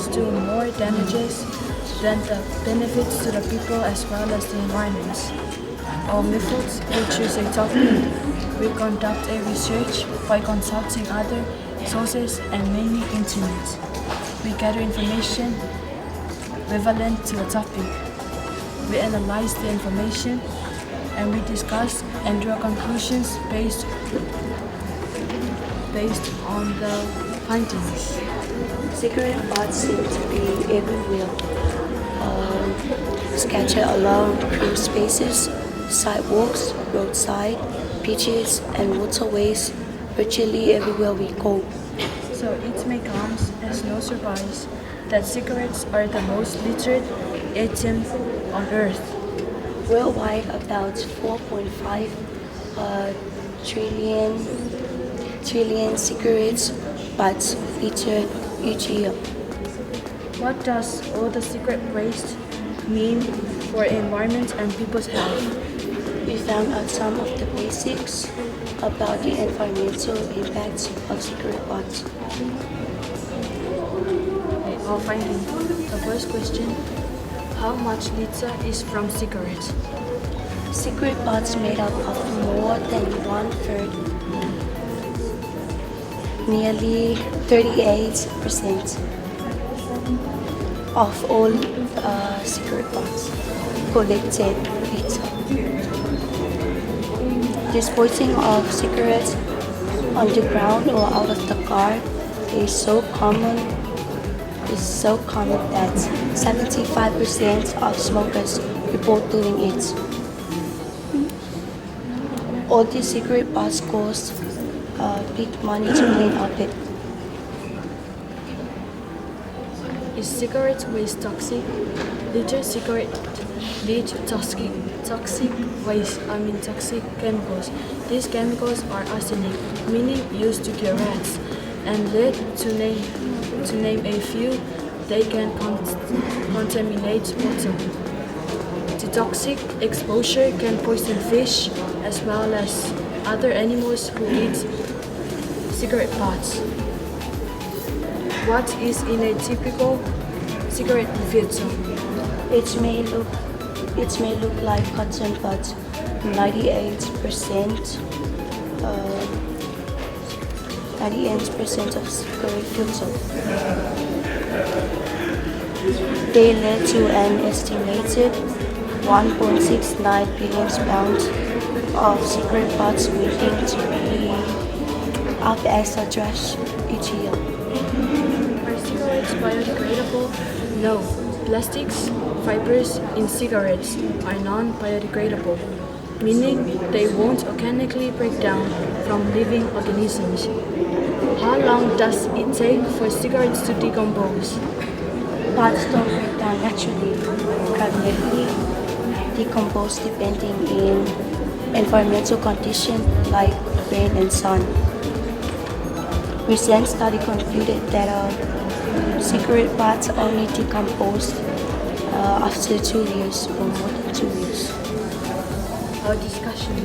do more damages than the benefits to the people as well as the environment. Our methods: we choose a topic, we conduct a research by consulting other sources and mainly internet. We gather information relevant to the topic. We analyze the information and we discuss and draw conclusions based on the findings. Cigarette butts seem to be everywhere, scattered along green spaces, sidewalks, roadside, beaches, and waterways, virtually everywhere we go. So it may come as no surprise that cigarettes are the most littered item on earth. Worldwide, about 4.5 trillion cigarettes butts littered each year. What does all the cigarette waste mean for environment and people's health? We found out some of the basics about the environmental impacts of cigarette butts. Our finding. The first question: how much litter is from cigarettes? Cigarette butts made up of more than 1/3, nearly 38% of all cigarette butts collected litter. Disposing of cigarettes on the ground or out of the car is so common that 75% of smokers report doing it. All these cigarette butts cost big money to clean up it. Is cigarette waste toxic? Litter cigarette lead to toxic chemicals. These chemicals are arsenic, mainly used to kill rats, and lead, to name a few. They can contaminate water. The toxic exposure can poison fish as well as other animals who eat cigarette butts. What is in a typical cigarette filter? It may look like cotton, but 98% of cigarette filter. They led to an estimated 1.69 billion pounds of cigarette butts waiting to be up as a trash each year. Are cigarettes biodegradable? No. Plastics, fibers in cigarettes are non-biodegradable, meaning they won't organically break down from living organisms. How long does it take for cigarettes to decompose? Butts don't break down naturally, rapidly decompose depending on environmental conditions like rain and sun. Recent study concluded that cigarette butts only decompose after 2 years or more than 2 years. Our discussion.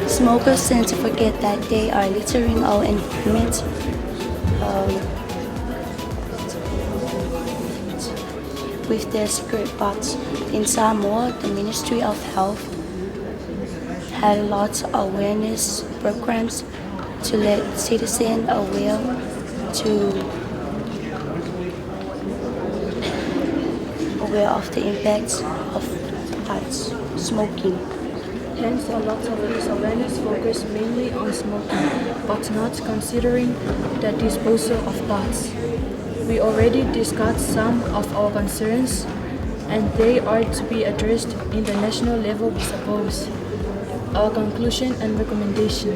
Smokers tend to forget that they are littering our environment. With their cigarette butts. In Samoa, the Ministry of Health had lots of awareness programs to let citizens aware of the impacts of butts smoking. Hence, a lot of this awareness focus mainly on smoking, but not considering the disposal of butts. We already discussed some of our concerns, and they are to be addressed in the national level, we suppose. Our conclusion and recommendation.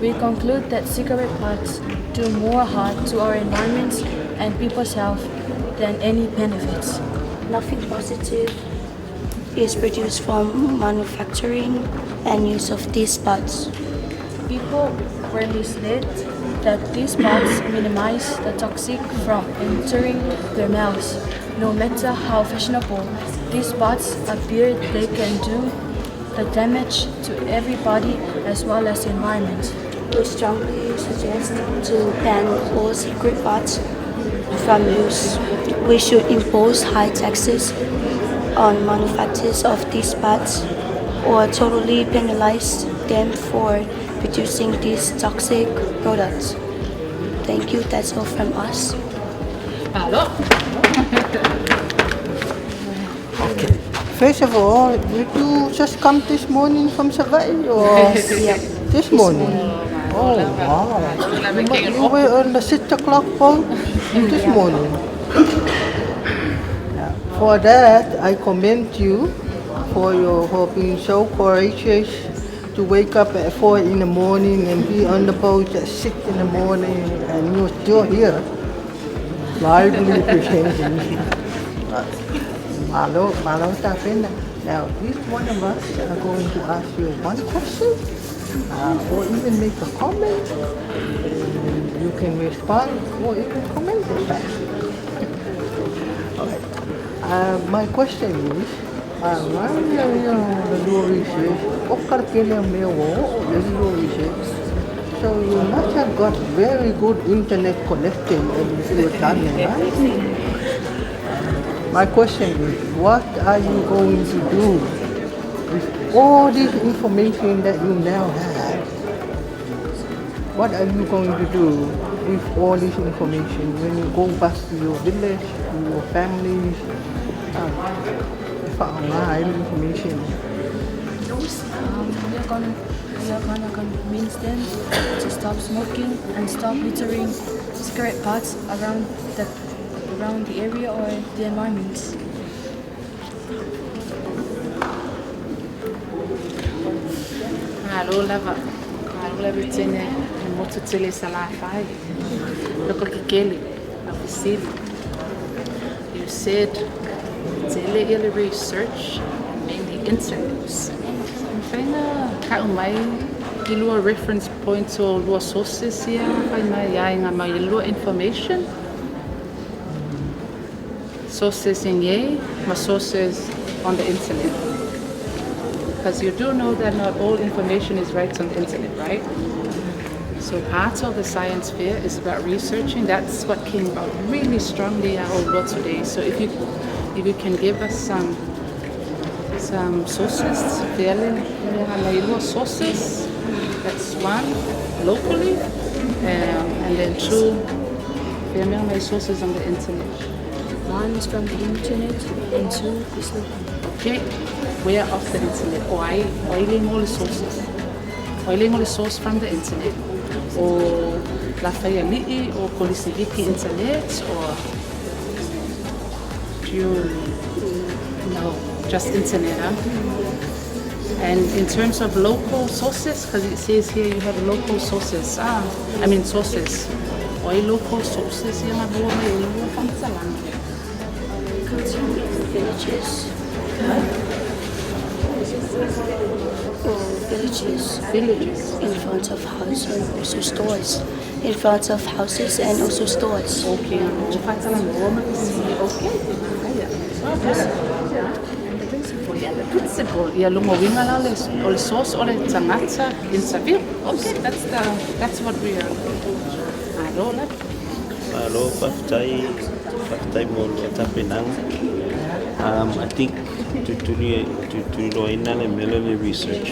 We conclude that cigarette butts do more harm to our environment and people's health than any benefits. Nothing positive is produced from manufacturing and use of these butts. People were misled that these butts minimize the toxic from entering their mouths. No matter how fashionable these butts appear, they can do the damage to everybody as well as the environment. We strongly suggest to ban all cigarette butts from use. We should impose high taxes on manufacturers of these butts or totally penalize them for producing these toxic products. Thank you, that's all from us. Hello. Okay. First of all, did you just come this morning from Savannah or this morning? Oh wow! You were on the 6 o'clock boat this morning. For that, I commend you for being so courageous to wake up at 4 in the morning and be on the boat at 6 in the morning, and you're still here, lively presenting. Malo Tafena. Now, each one of us are going to ask you one question, or even make a comment. You can respond or even comment it back. Alright. My question is, so you must have got very good internet connection and you're done, right? My question is, what are you going to do with all this information that you now have? What are you going to do with all this information when you go back to your village, to your families? Information. We are gonna convince them to stop smoking and stop littering cigarette butts around the area or the environment. Hello, lava. Hello, tene moto tele sala fai. Look at Kelly. You said tele research mainly interviews. Faina ka umai kilua reference points or lua sources here. Faina yainga mai lua information. Sources in Ye, my sources on the internet. Because you do know that not all information is right on the internet, right? So part of the science fair is about researching. That's what came about really strongly at our world today. So if you can give us some sources, sources, that's one, locally, and then two, my sources on the internet. One is from the internet and two is local. Okay, where off the internet? Oiling all the sources. Oiling all the source from the internet. Or La Fayali'i or Kolisiviki internet or do you no, just internet, huh? And in terms of local sources, because it says here you have local sources. Sources. Oi local sources here na buo mai ulua pangsalang. Villages. Villages. In front of houses and also stores. In front of houses and also stores. Okay. The principle. Yeah, lumawinga la le source or le tangata in Seville. Okay, that's what we are. Hello, Paftai mo tapenang. I think to do in research.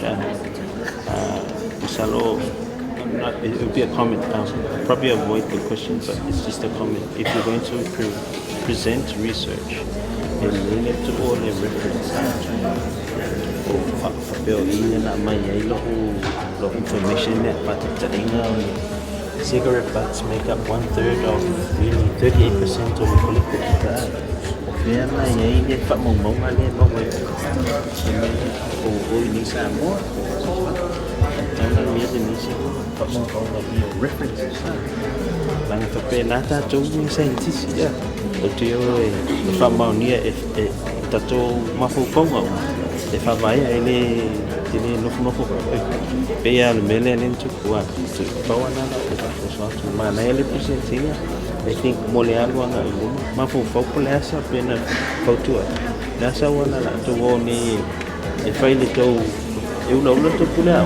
It would be a comment. I'll probably avoid the question, but it's just a comment. If you're going to present research, and bring it to all the reference, information that cigarette butts make up 1/3 of really 38% of the collected supply. Kaya na yun yung pamumong alin mo o ini Samoa. Ang niya din siya pamumong na references na. Lang ito penata chung yung scientist ya. Ito yung pamumong niya ito mafupong mo. If I buy any no pay al melen to what to bawa na so manele presentinha I think mole algo nga mafu popular sa pena foto nasa wala la to ni e fai le to eu não to pula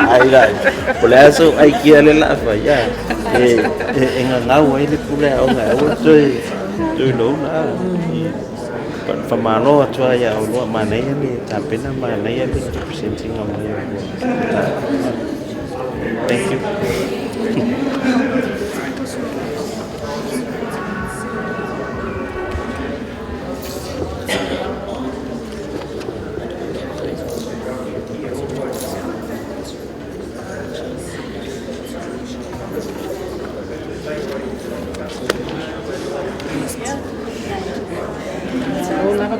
ai pula so ai que ale la fa ya nga ngau ai le pula o nga o to no na Famano atua ya o manaya ni tapena manaya ni presenting on Thank you.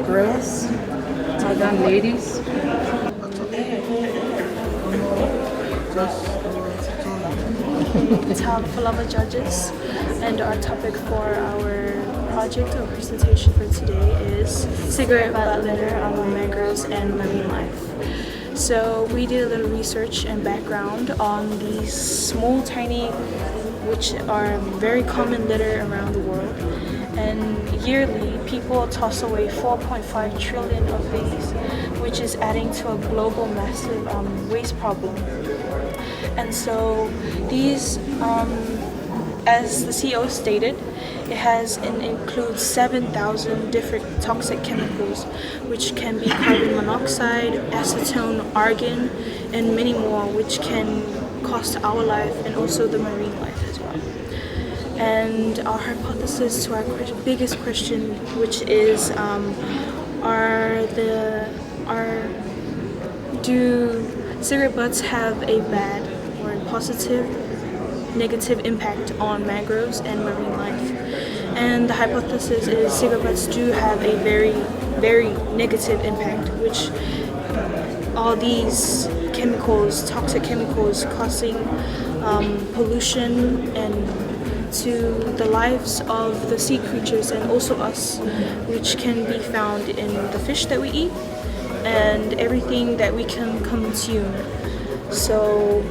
Girls, well done, ladies. Tom Falava judges, and our topic for our project or presentation for today is cigarette butt litter on mangroves and marine life. So we did a little research and background on these small, tiny, which are very common litter around the world. And yearly, people toss away 4.5 trillion of these, which is adding to a global massive waste problem. And so these, as the CEO stated, it includes 7,000 different toxic chemicals, which can be carbon monoxide, acetone, argon, and many more, which can cost our life and also the marine life as well. And our hypothesis to our biggest question, which is, do cigarette butts have a bad or a positive, negative impact on mangroves and marine life? And the hypothesis is cigarette butts do have a very, very negative impact, which all these chemicals, toxic chemicals, causing pollution and to the lives of the sea creatures and also us, which can be found in the fish that we eat and everything that we can consume. So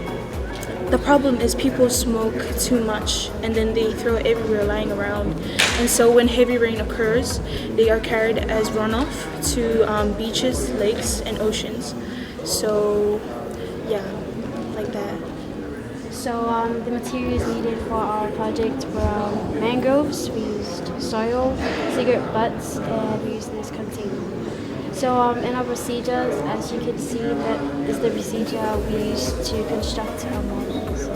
the problem is people smoke too much and then they throw it everywhere lying around. And so when heavy rain occurs, they are carried as runoff to beaches, lakes, and oceans. So yeah, like that. So the materials needed for our project were mangroves, we used soil, cigarette butts, and we used this container. So in our procedures, as you can see, that is the procedure we used to construct our models.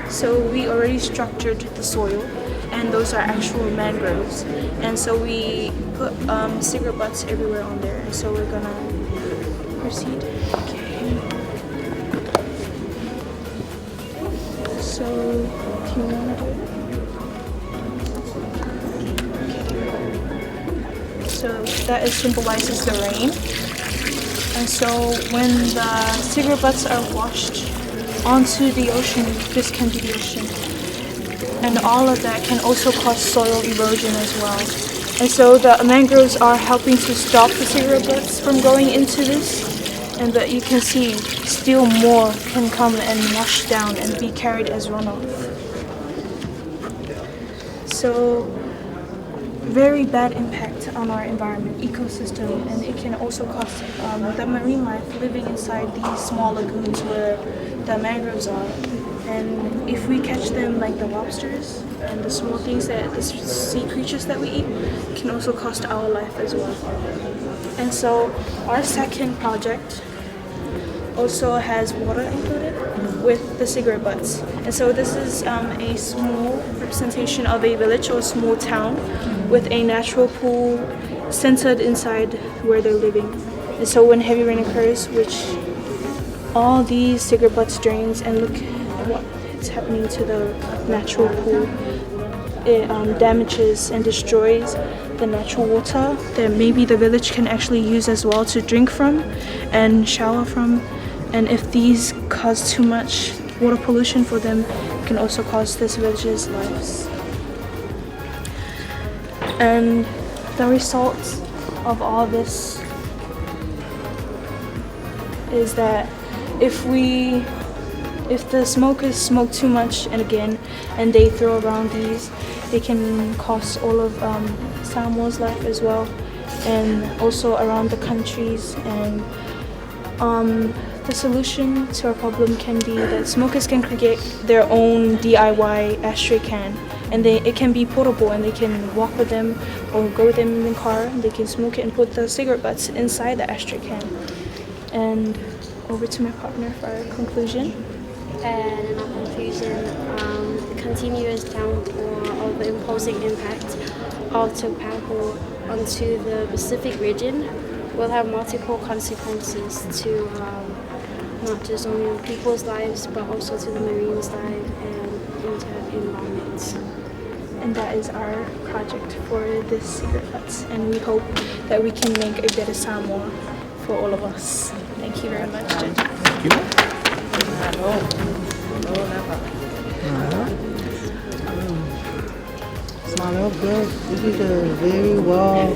So we already structured the soil, and those are actual mangroves. And so we put cigarette butts everywhere on there. So we're gonna proceed. Okay. So, do you want to do it? So that symbolizes the rain. And so when the cigarette butts are washed onto the ocean, this can be the ocean. And all of that can also cause soil erosion as well. And so the mangroves are helping to stop the cigarette butts from going into this. And that you can see still more can come and wash down and be carried as runoff. So very bad impact on our environment, ecosystem, and it can also cost the marine life living inside these small lagoons where the mangroves are. And if we catch them like the lobsters and the small things that the sea creatures that we eat, can also cost our life as well. And so our second project also has water included with the cigarette butts. And so this is a small representation of a village or small town with a natural pool centered inside where they're living. And so when heavy rain occurs, which all these cigarette butts drains, and look what's happening to the natural pool. It damages and destroys the natural water that maybe the village can actually use as well to drink from and shower from. And if these cause too much water pollution for them, it can also cause this village's lives. And the result of all this is that if the smokers smoke too much and they throw around these, they can cost all of Samoa's life as well, and also around the countries. And the solution to our problem can be that smokers can create their own DIY ashtray can, and it can be portable, and they can walk with them or go with them in the car, and they can smoke it and put the cigarette butts inside the ashtray can. And over to my partner for our conclusion. And in our conclusion, the continuous downpour of the imposing impact of tobacco onto the Pacific region will have multiple consequences to not just only people's lives, but also to the marine's life and into the environment. And that is our project for this cigarette butts, and we hope that we can make a better Samoa for all of us. Thank you very much, Jen. Thank you. Small good. This is a very well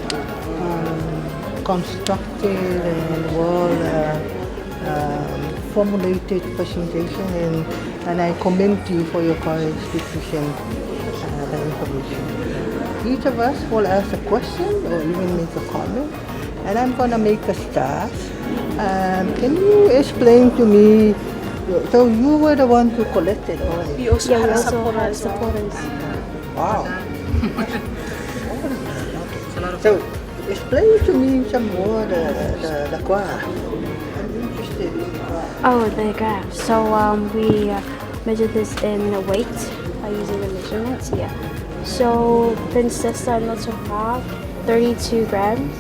constructed and well formulated presentation, and I commend you for your courage to present the information. Each of us will ask a question or even make a comment, and I'm going to make a start. Can you explain to me, so you were the one who collected all this? We also had supporters. Wow. So explain to me some more the graph. I'm interested in the graph. Oh, the graph. So we measured this in weight using the measurements. Yeah. So Princessa Notre Park, 32 grams,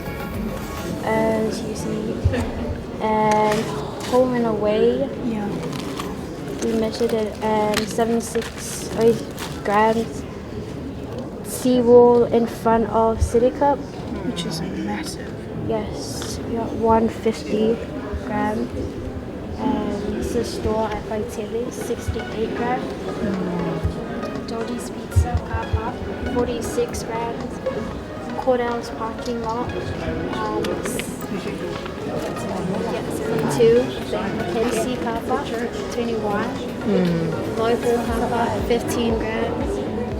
as you see, and Home and Away. Yeah. We measured it at 76 grams. Seawall in front of City Cup, which is massive. Yes, we got 150 grams. And this is store at Vaitele, 68 grams. Dodie's Pizza car park, 46 grams. Cordell's parking lot, 72. Hennessy car park, 21. Local car park, 15 grams.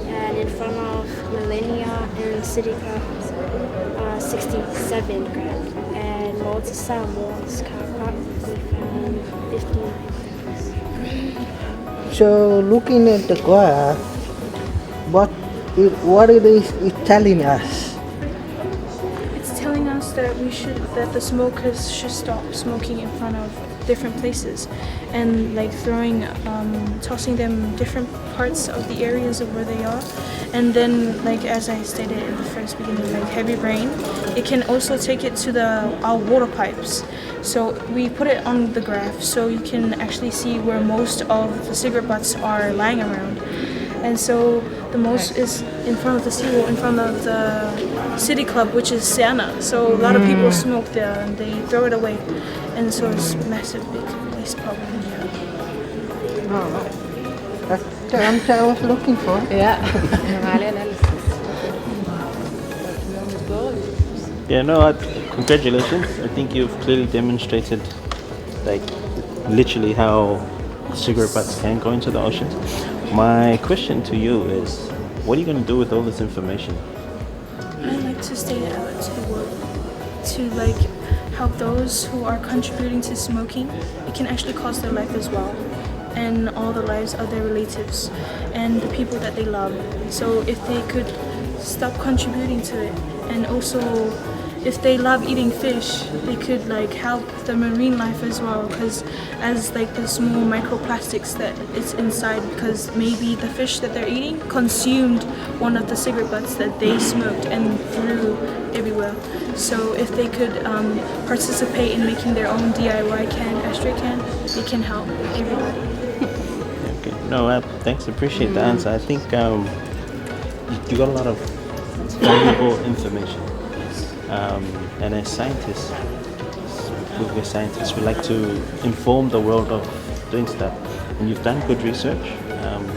And in front of Millennia and City Cup, 67 grams. And Malta Samoa's car park, we found 59 grams. So looking at the graph, what it is telling us? It's telling us that that the smokers should stop smoking in front of different places, and like tossing them different parts of the areas of where they are. And then, like as I stated in the first beginning, like heavy rain, it can also take it to our water pipes. So we put it on the graph so you can actually see where most of the cigarette butts are lying around. And so the most is in front of the seawall, in front of the city club, which is Siena. So a lot of people smoke there and they throw it away. And so it's a massive, big waste problem here. Oh, that's the answer I was looking for. Yeah. Yeah, no, congratulations. I think you've clearly demonstrated, like, literally how cigarette butts can go into the oceans. My question to you is, what are you going to do with all this information? I'd like to stay out to help those who are contributing to smoking. It can actually cost their life as well, and all the lives of their relatives and the people that they love. So if they could stop contributing to it, and also if they love eating fish, they could help the marine life as well, because as the small microplastics that is inside, because maybe the fish that they're eating consumed one of the cigarette butts that they smoked and threw everywhere. So if they could participate in making their own DIY ashtray can, it can help everybody. Okay. No, thanks. Appreciate the answer. I think you got a lot of valuable information. And as scientists, we're scientists, we like to inform the world of doing stuff. And you've done good research.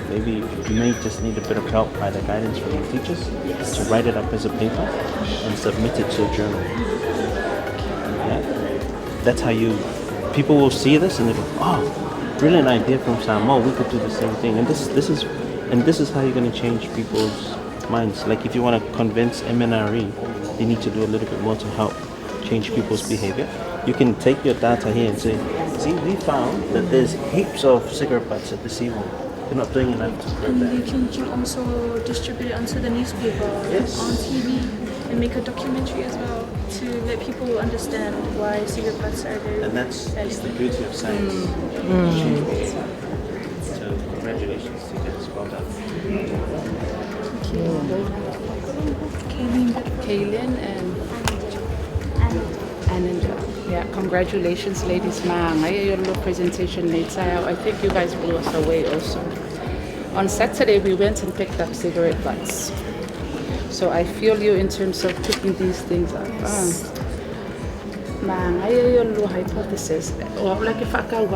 Maybe you may just need a bit of help by the guidance from your teachers to write it up as a paper and submit it to a journal. Yeah? That's how people will see this and they go, oh, brilliant idea from Samoa, we could do the same thing. And this is how you're going to change people's minds. Like if you want to convince MNRE, they need to do a little bit more to help change people's behavior. You can take your data here and say, see, we found that there's heaps of cigarette butts at the seawall. They're not doing enough to curb that. And you can also distribute it onto the newspaper, on TV, and make a documentary as well to let people understand why cigarette butts are very And that's the beauty of science. So congratulations to you guys. Well done. Kaylin and yeah, congratulations, ladies. Your little presentation later. I think you guys blew us away also. On Saturday, we went and picked up cigarette butts. So I feel you in terms of picking these things up. Your little hypothesis. Like if I can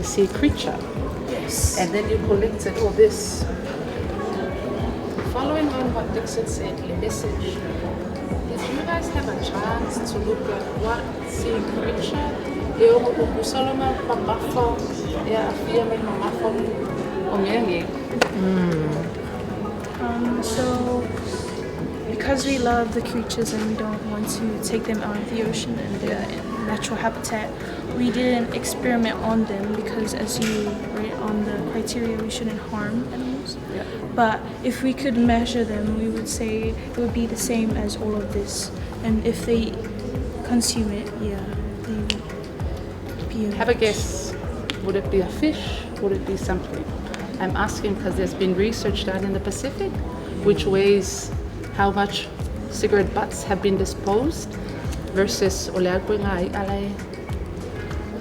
see creature. Yes. And then you collected all this. Following on what Dixon said in the message, if you guys have a chance to look at what sea creature, so because we love the creatures and we don't want to take them out of the ocean and their natural habitat, we did an experiment on them because as you read on the criteria, we shouldn't harm animals. Yeah. But if we could measure them, we would say it would be the same as all of this. And if they consume it, they would be Have a guess. Would it be a fish? Would it be something? I'm asking because there's been research done in the Pacific which weighs how much cigarette butts have been disposed versus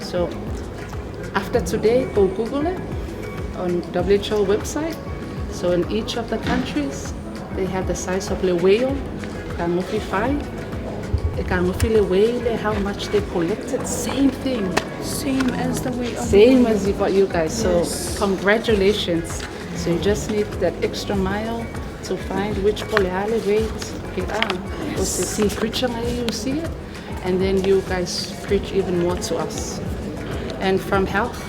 So after today, go Google it on WHO website. So in each of the countries, they have the size of the whale, how much they collected, same thing. Same as the weight of Same as what you guys. Yes. So congratulations. So you just need that extra mile to find which poleale weight was the sea creature you see it, and then you guys preach even more to us. And from health,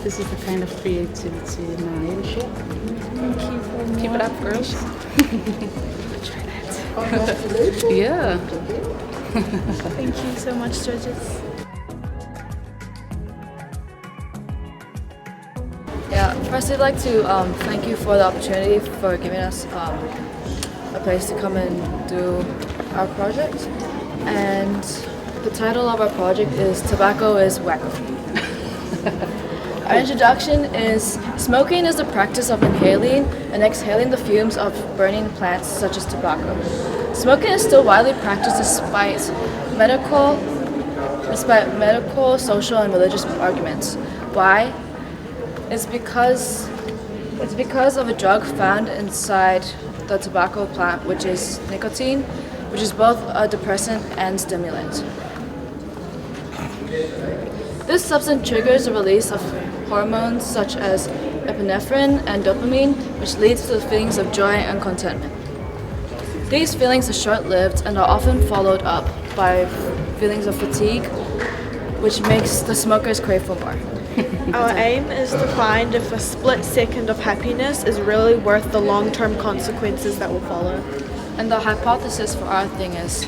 this is the kind of creativity in share. Thank you for more. Keep it up, girls. Try that. Yeah. Thank you so much, judges. Yeah, first I'd like to thank you for the opportunity for giving us a place to come and do our project. And the title of our project is Tobacco is Wacko. Our introduction is smoking is the practice of inhaling and exhaling the fumes of burning plants such as tobacco. Smoking is still widely practiced despite medical, social, and religious arguments. Why? It's because of a drug found inside the tobacco plant, which is nicotine, which is both a depressant and stimulant. This substance triggers the release of hormones such as epinephrine and dopamine, which leads to feelings of joy and contentment. These feelings are short-lived and are often followed up by feelings of fatigue, which makes the smokers crave for more. Our aim is to find if a split second of happiness is really worth the long-term consequences that will follow. And the hypothesis for our thing is,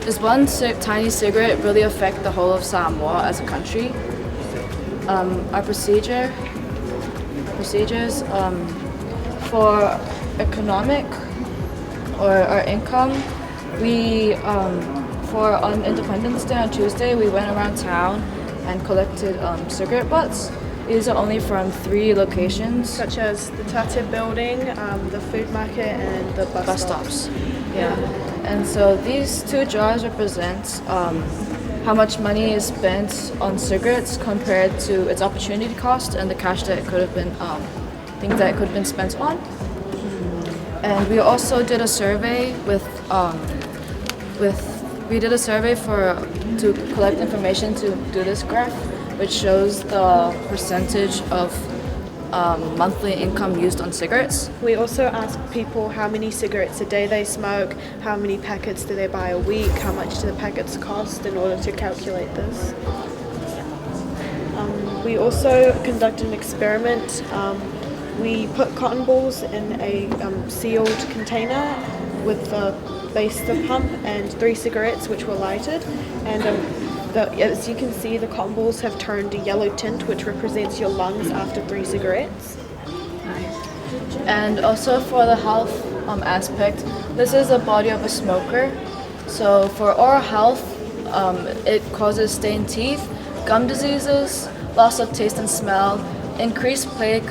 does one tiny cigarette really affect the whole of Samoa as a country? Our procedures for economic or our income, we on Independence Day on Tuesday, we went around town and collected cigarette butts. These are only from 3 locations, such as the TATTE building, the food market, and the bus stops. Yeah, and so these 2 jars represent how much money is spent on cigarettes compared to its opportunity cost and the cash that it could have been, things that it could have been spent on. And we also did a survey we did a survey to collect information to do this graph, which shows the percentage of monthly income used on cigarettes. We also asked people how many cigarettes a day they smoke, how many packets do they buy a week, how much do the packets cost in order to calculate this. We also conducted an experiment. We put cotton balls in a sealed container with the base of the pump and 3 cigarettes which were lighted, and as you can see, the cotton balls have turned a yellow tint, which represents your lungs after 3 cigarettes. And also for the health aspect, this is the body of a smoker. So for oral health, it causes stained teeth, gum diseases, loss of taste and smell, increased plaque,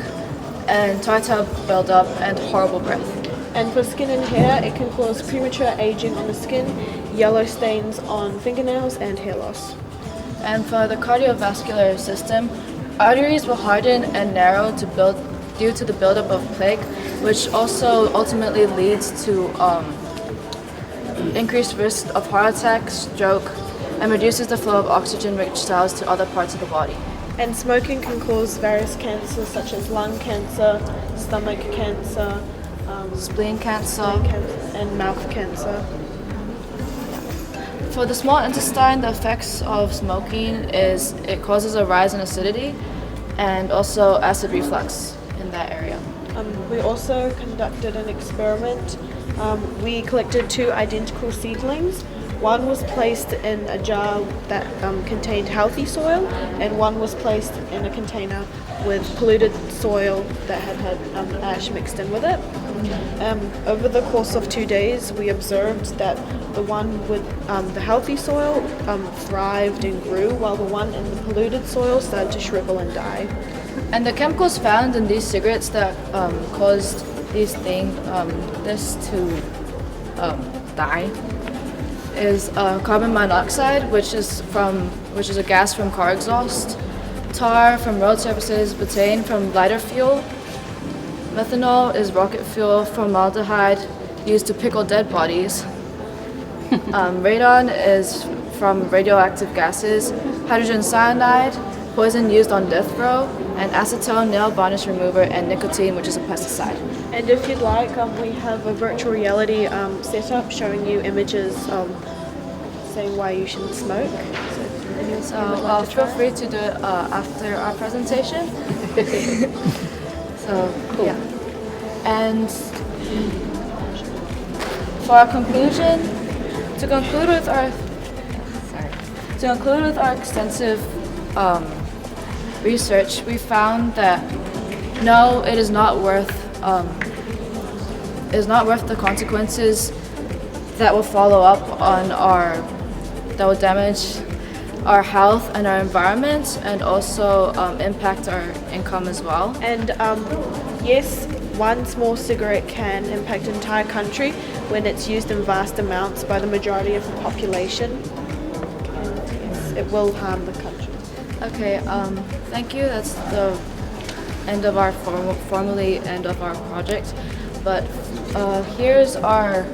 and tartar buildup, and horrible breath. And for skin and hair, it can cause premature aging on the skin, yellow stains on fingernails, and hair loss. And for the cardiovascular system, arteries will harden and narrow due to the buildup of plaque, which also ultimately leads to increased risk of heart attack, stroke, and reduces the flow of oxygen-rich cells to other parts of the body. And smoking can cause various cancers such as lung cancer, stomach cancer, spleen cancer, and mouth cancer. For the small intestine, the effects of smoking is it causes a rise in acidity and also acid reflux in that area. We also conducted an experiment. We collected 2 identical seedlings. One was placed in a jar that contained healthy soil, and one was placed in a container with polluted soil that had ash mixed in with it. Over the course of 2 days, we observed that the one with the healthy soil thrived and grew, while the one in the polluted soil started to shrivel and die. And the chemicals found in these cigarettes that caused this to die is carbon monoxide, which is a gas from car exhaust, tar from road surfaces, butane from lighter fuel, methanol is rocket fuel, formaldehyde used to pickle dead bodies, radon is from radioactive gases, hydrogen cyanide, poison used on death row, and acetone, nail varnish remover, and nicotine, which is a pesticide. And if you'd like, we have a virtual reality setup showing you images saying why you shouldn't smoke. So feel free to do it after our presentation. So cool. Yeah. And for our conclusion, to conclude with our extensive research, we found that no, it is not worth the consequences that will follow up on that will damage our health and our environment, and also impact our income as well. And yes, one small cigarette can impact an entire country when it's used in vast amounts by the majority of the population. And yes, it will harm the country. Okay, thank you. That's the end of our formally end of our project. But here's our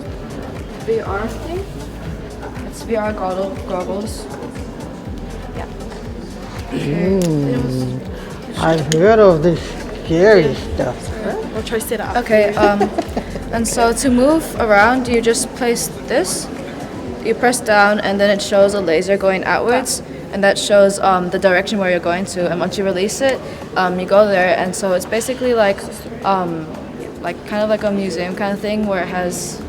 VR thing. It's VR goggles. Yeah. I've heard of this scary stuff. I'll try to set it up. Okay, and so to move around, you just place this, you press down, and then it shows a laser going outwards, and that shows the direction where you're going to. And once you release it, you go there, and so it's basically like kind of like a museum kind of thing where it has,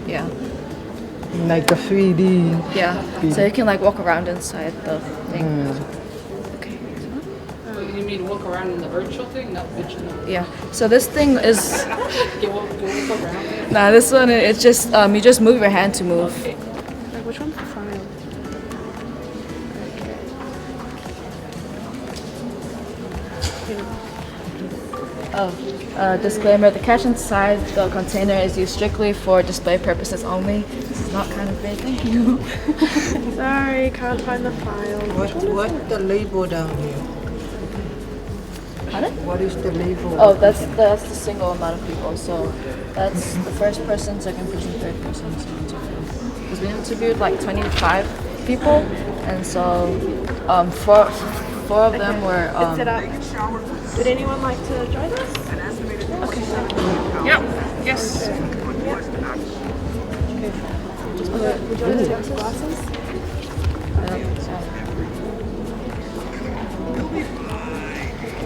like a 3D. Yeah, so you can like walk around inside the thing. Okay. You mean walk around in the virtual thing, not virtual? Yeah. So this thing is. You walk around. Nah, this one it's just you just move your hand to move. Okay. Like, which one's the file? Disclaimer, the cash inside the container is used strictly for display purposes only. This is not counterfeit, thank you. Sorry, can't find the file. What's the label down here? Pardon? What is the label? Oh, that's the single amount of people. So that's the first person, second person, third person, so on and so forth. Because we interviewed like 25 people, and so four of them were. Is it up? Would anyone like to join us? Okay. Yep. Yes. Okay. Would you like to take some glasses?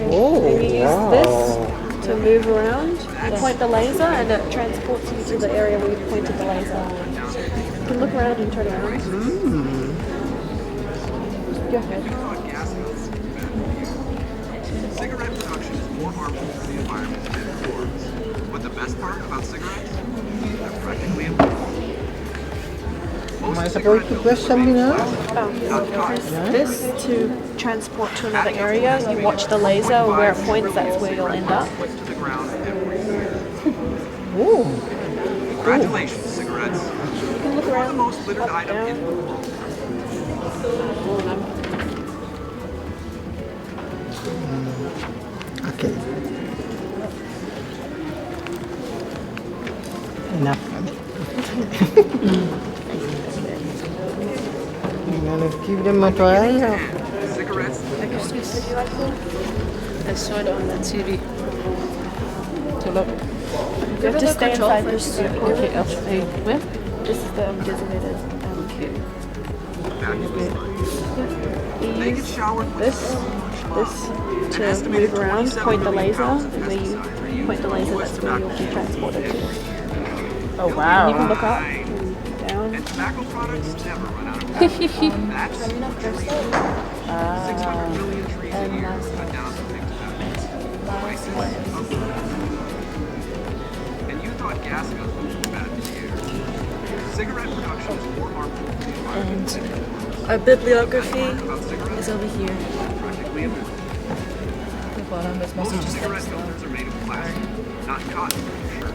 Oh, And you use this to move around. You point the laser and it transports you to the area where you pointed the laser. You can look around and turn around. Go ahead. Cigarette production is more harmful to the environment than before. But the best part about cigarettes? They're practically invisible. Am I supposed to press something now? Press this to transport to another area. You watch the laser where it points, that's where you'll end up. To the ground every year. Oh. Congratulations, cigarettes. You can look around, The most littered up, item in the down. world. Okay. Enough. I'm gonna give them a try. Cigarettes. Would you like to? I saw it on the TV. To look. You have to stay inside this suit. Okay, where? This is the designated. You use this to move around, point the laser, and where you point the laser, that's where you'll be transported to. Oh wow. You can look up and down. And tobacco products never run out of time. That's 600 million trees a year cut down to big tobacco. Twice as much as smoking. And you thought gas guzzles were bad for the air. Cigarette production is more harmful to the environment than before. Our bibliography About cigarettes? is over here. Practically invisible. The bottom is mostly Most just cigarette text. filters are made of plastic, not cotton, for sure.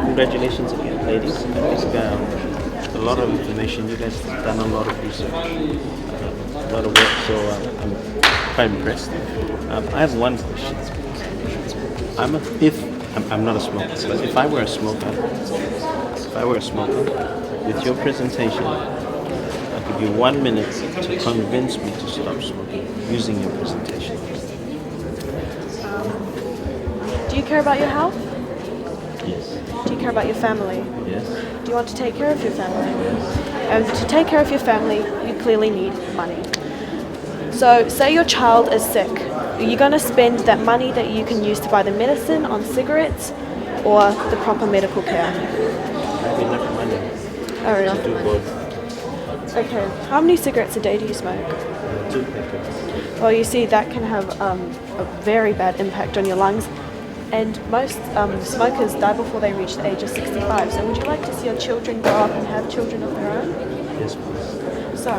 Congratulations again, ladies. I think a lot of information. You guys have done a lot of research, a lot of work, so I'm quite impressed. I have one question. I'm not a smoker, but if I were a smoker, with your presentation, I'll give you 1 minute to convince me to stop smoking using your presentation. Do you care about your health? Yes. Do you care about your family? Yes. Do you want to take care of your family? And to take care of your family, you clearly need money. So, say your child is sick. Are you going to spend that money that you can use to buy the medicine on cigarettes or the proper medical care? I have enough money to do both. Okay. How many cigarettes a day do you smoke? 2 packets. Well, you see, that can have a very bad impact on your lungs. And most smokers die before they reach the age of 65. So would you like to see your children grow up and have children of their own? Yes, please. So,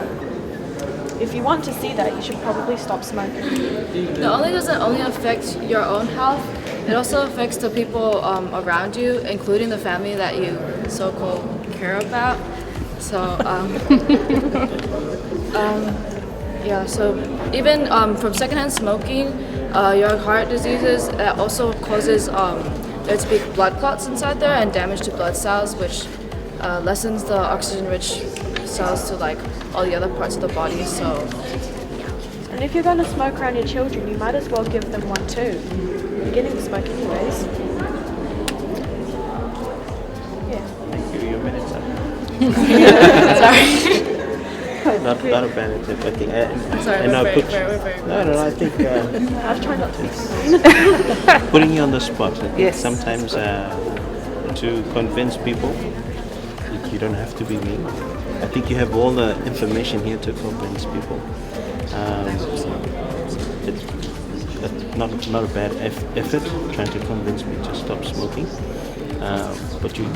if you want to see that, you should probably stop smoking. Not only does it only affect your own health, it also affects the people around you, including the family that you so-called care about. So, yeah, so even from secondhand smoking, your heart diseases, it also causes there to be blood clots inside there and damage to blood cells, which lessens the oxygen-rich cells to like all the other parts of the body. So, And if you're going to smoke around your children, you might as well give them one too. You're getting to smoke anyways. Yeah. Thank you. Your minute's up. sorry. Not a bad tip. I think. Sorry, and I'll put. we're very No. I think I'll try not to explain. putting you on the spot. I think Yes. sometimes to convince people, you don't have to be me. I think you have all the information here to convince people. It's not a bad effort trying to convince me to stop smoking. But you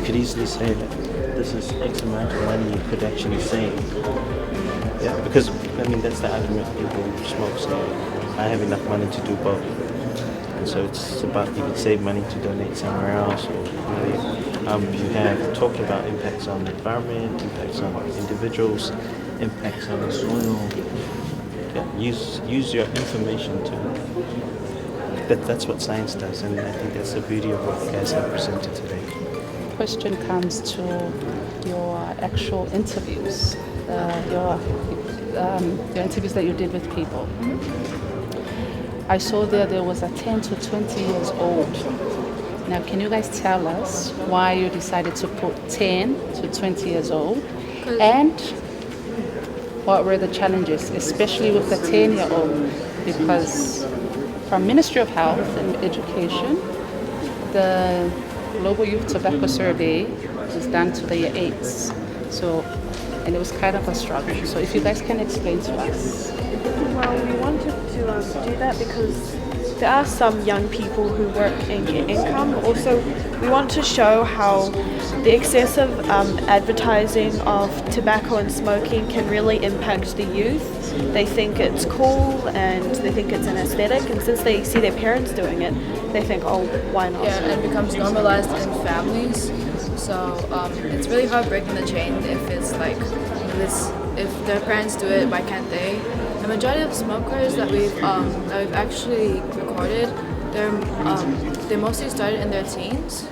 could easily say that this is X amount of money you could actually save. Yeah, because I mean that's the argument people who smoke say. I have enough money to do both. And so it's about, you can save money to donate somewhere else, or you have talked about impacts on the environment, impacts on individuals, impacts on the soil. Yeah, use your information to. That's what science does, and I think that's the beauty of what you guys have presented today. Question comes to your actual interviews, your interviews that you did with people. I saw there was a 10 to 20 years old. Now, can you guys tell us why you decided to put 10 to 20 years old, and what were the challenges, especially with the 10-year-old? Because from Ministry of Health and Education, the Global Youth Tobacco Survey was done to the year 8s. So, and it was kind of a struggle. So if you guys can explain to us. Well, we wanted to do that because there are some young people who work and get income. Also, we want to show how the excessive advertising of tobacco and smoking can really impact the youth. They think it's cool and they think it's an aesthetic, and since they see their parents doing it, they think, oh, why not? Yeah, and it becomes normalized in families. So it's really hard breaking the chain if it's like, if their parents do it, why can't they? The majority of smokers that we've actually recorded, they mostly started in their teens,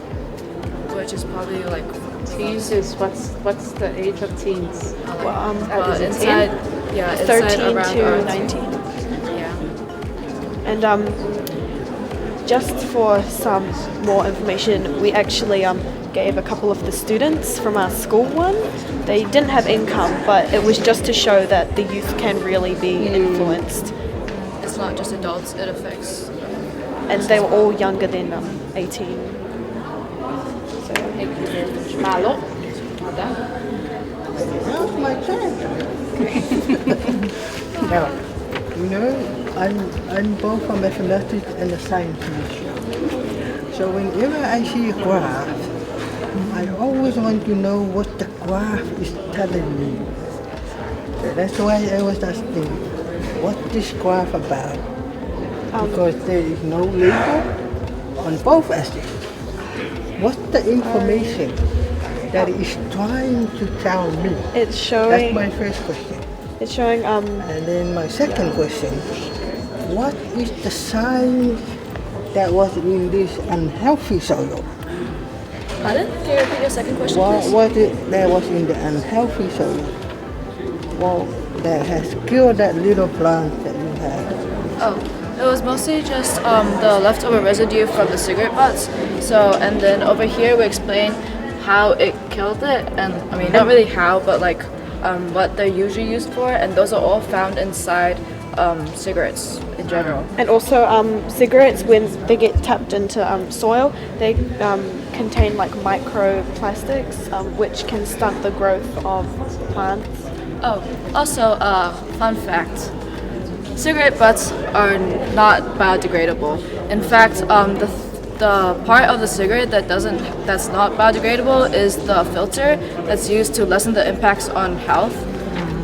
which is probably like. Teens is what's the age of teens? Well, inside, yeah, 13 around to 19. Yeah. And just for some more information, we actually gave a couple of the students from our school one. They didn't have income, but it was just to show that the youth can really be influenced. It's not just adults, it affects. And they were all younger than 18. So, thank you very much. Malo? Now's my turn. Now, I'm both a mathematics and a science teacher. So whenever I see a graph, I always want to know what the graph is telling me. So that's why I was asking, what this graph about? Because there is no label on both aspects. What's the information that is trying to tell me? It's showing. That's my first question. It's showing. And then my second question: what is the sign that was in this unhealthy soil? Pardon? Can you repeat your second question, What please? was it that was in the unhealthy soil? Well, that has killed that little plant that you had. Oh, it was mostly just the leftover residue from the cigarette butts. So, and then over here we explain how it killed it, and I mean not really how, but like what they're usually used for, and those are all found inside cigarettes in general. And also cigarettes, when they get tapped into soil, they contain like microplastics, which can stunt the growth of plants. Oh, also fun fact. Cigarette butts are not biodegradable. In fact, the part of the cigarette that's not biodegradable is the filter that's used to lessen the impacts on health,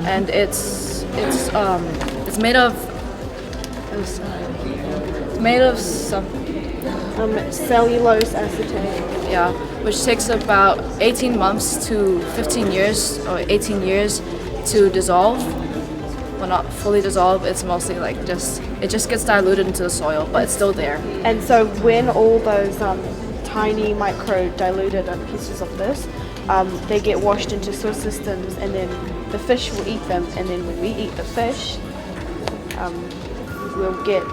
and it's made of some cellulose acetate. Yeah, which takes about 18 months to 15 years or 18 years to dissolve. Well, not fully dissolve, it's mostly like it just gets diluted into the soil, but it's still there. And so when all those tiny micro diluted pieces of this, they get washed into soil systems, and then the fish will eat them, and then when we eat the fish, we'll get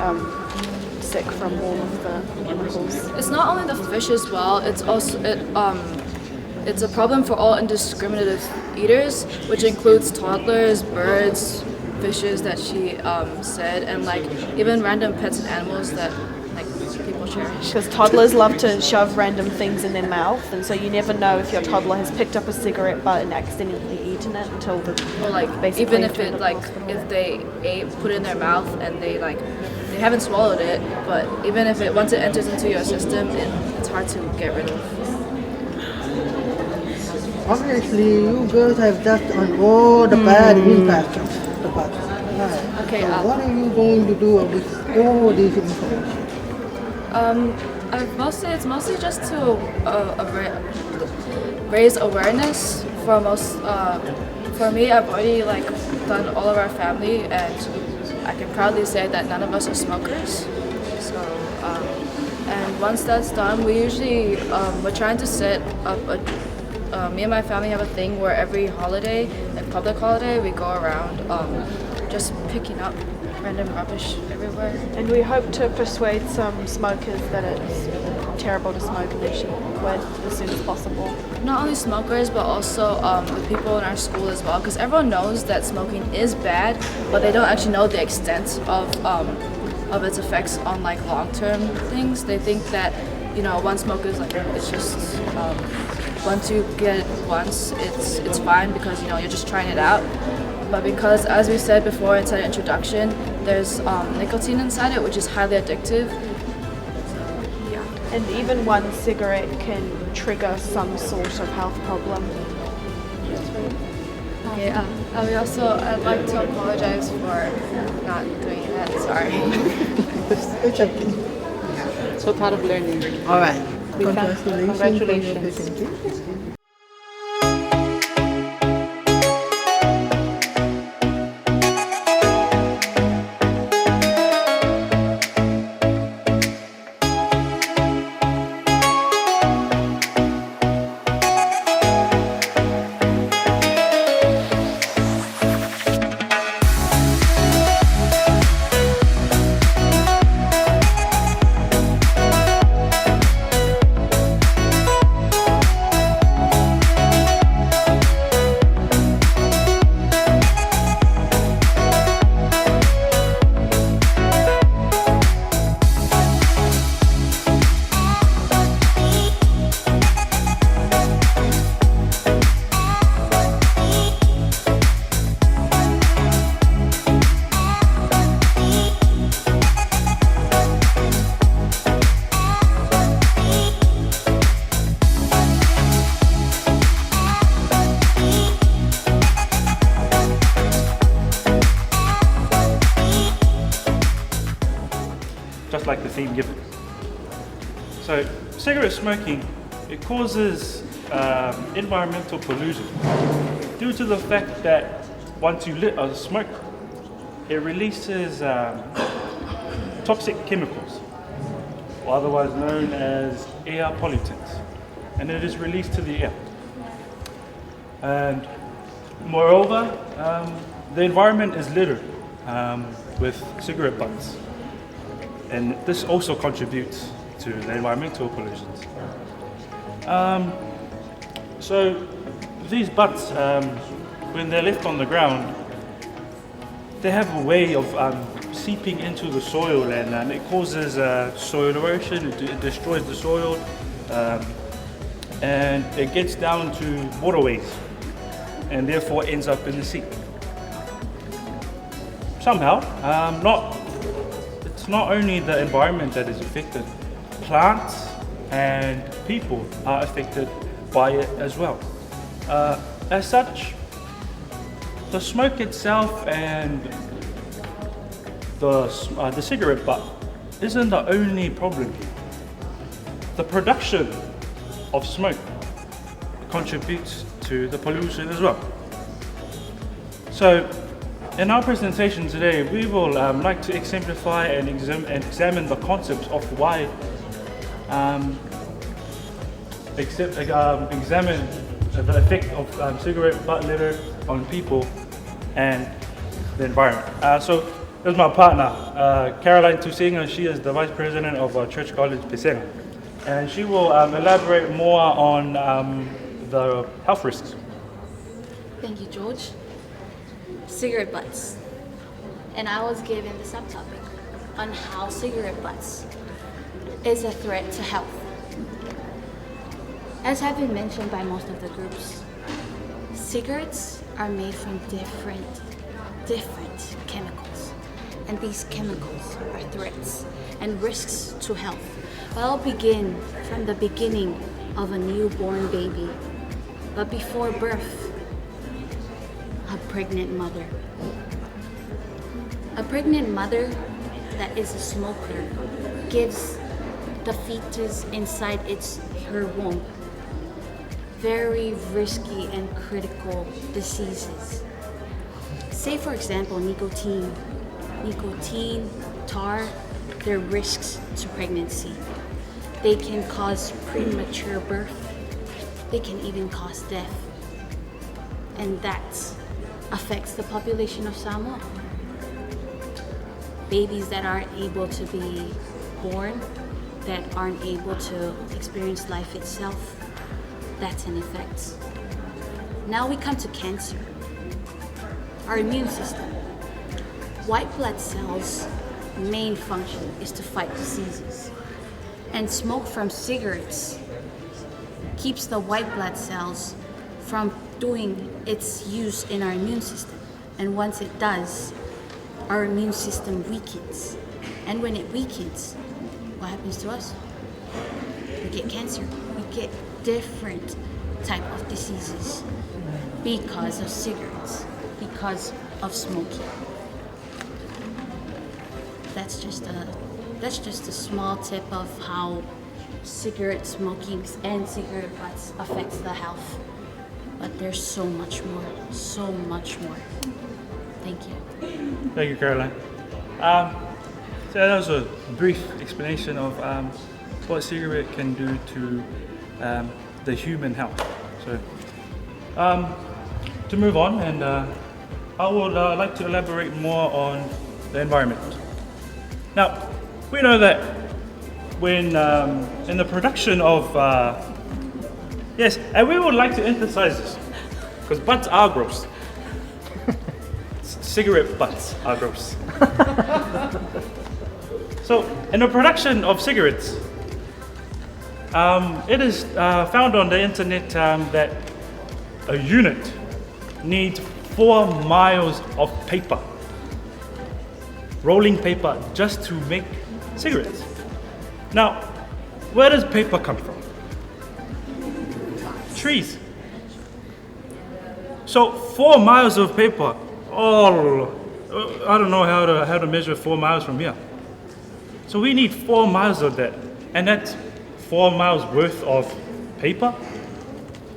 sick from all of the chemicals. It's not only the fish as well, it's also it's a problem for all indiscriminative eaters, which includes toddlers, birds, fishes that she said, and like even random pets and animals that like people cherish. Because toddlers love to shove random things in their mouth, and so you never know if your toddler has picked up a cigarette butt and accidentally eaten it until the or like basically even if it like if they put it in their mouth and they haven't swallowed it, but even if it once it enters into your system, it's hard to get rid of. Obviously, you girls have touched on all the bad impacts of tobacco. Okay. So what are you going to do with all this information? It's mostly just to raise awareness for most. For me, I've already done all of our family, and I can proudly say that none of us are smokers. So, and once that's done, we usually we're trying to set up me and my family have a thing where every holiday, like public holiday, we go around just picking up random rubbish everywhere. And we hope to persuade some smokers that it's terrible to smoke and they should quit as soon as possible. Not only smokers, but also the people in our school as well, because everyone knows that smoking is bad, but they don't actually know the extent of its effects on long-term things. They think that one smoke is it's just once you get it once, it's fine because you're just trying it out. But because, as we said before inside the introduction, there's nicotine inside it, which is highly addictive. And even one cigarette can trigger some sort of health problem. Okay, I'd like to apologize for not doing that, sorry. It's okay. So part of learning. All right. Congratulations. Just like the theme given. So, cigarette smoking, it causes environmental pollution due to the fact that once you lit a smoke, it releases toxic chemicals, or otherwise known as air pollutants, and it is released to the air. And moreover, the environment is littered with cigarette butts. And this also contributes to the environmental pollutions. So these butts, when they're left on the ground, they have a way of seeping into the soil, and it causes soil erosion, it destroys the soil, and it gets down to waterways, and therefore ends up in the sea. Somehow, it's not only the environment that is affected, plants and people are affected by it as well. As such, the smoke itself and the cigarette butt isn't the only problem. The production of smoke contributes to the pollution as well. So, in our presentation today, we will like to exemplify and examine the concepts of why, examine the effect of cigarette butt litter on people and the environment. So here's my partner, Caroline Tusinga. She is the Vice President of Church College Pesenga, and she will elaborate more on the health risks. Thank you, George. Cigarette butts. And I was given the subtopic on how cigarette butts is a threat to health. As has been mentioned by most of the groups, cigarettes are made from different chemicals. And these chemicals are threats and risks to health. But I'll begin from the beginning of a newborn baby. But before birth, a pregnant mother. A pregnant mother that is a smoker gives the fetus inside her womb very risky and critical diseases. Say for example, nicotine, tar, they're risks to pregnancy. They can cause premature birth. They can even cause death. And that affects the population of Samoa. Babies that aren't able to be born, that aren't able to experience life itself, that's an effect. Now we come to cancer. Our immune system. White blood cells' main function is to fight diseases. And smoke from cigarettes keeps the white blood cells from doing its use in our immune system. And once it does, our immune system weakens. And when it weakens, what happens to us? We get cancer. We get different type of diseases because of cigarettes, because of smoking. That's just a small tip of how cigarette smoking and cigarette butts affects the health. But there's so much more. Thank you. Thank you, Caroline. So that was a brief explanation of what cigarette can do to the human health. So to move on, and I would like to elaborate more on the environment. Now, we know that when in the production of yes, and we would like to emphasize this because butts are gross. Cigarette butts are gross. So, in the production of cigarettes, it is found on the internet that a unit needs 4 miles of paper, rolling paper, just to make cigarettes. Now, where does paper come from? Trees. So 4 miles of paper. Oh, I don't know how to measure 4 miles from here. So we need 4 miles of that, and that's 4 miles worth of paper,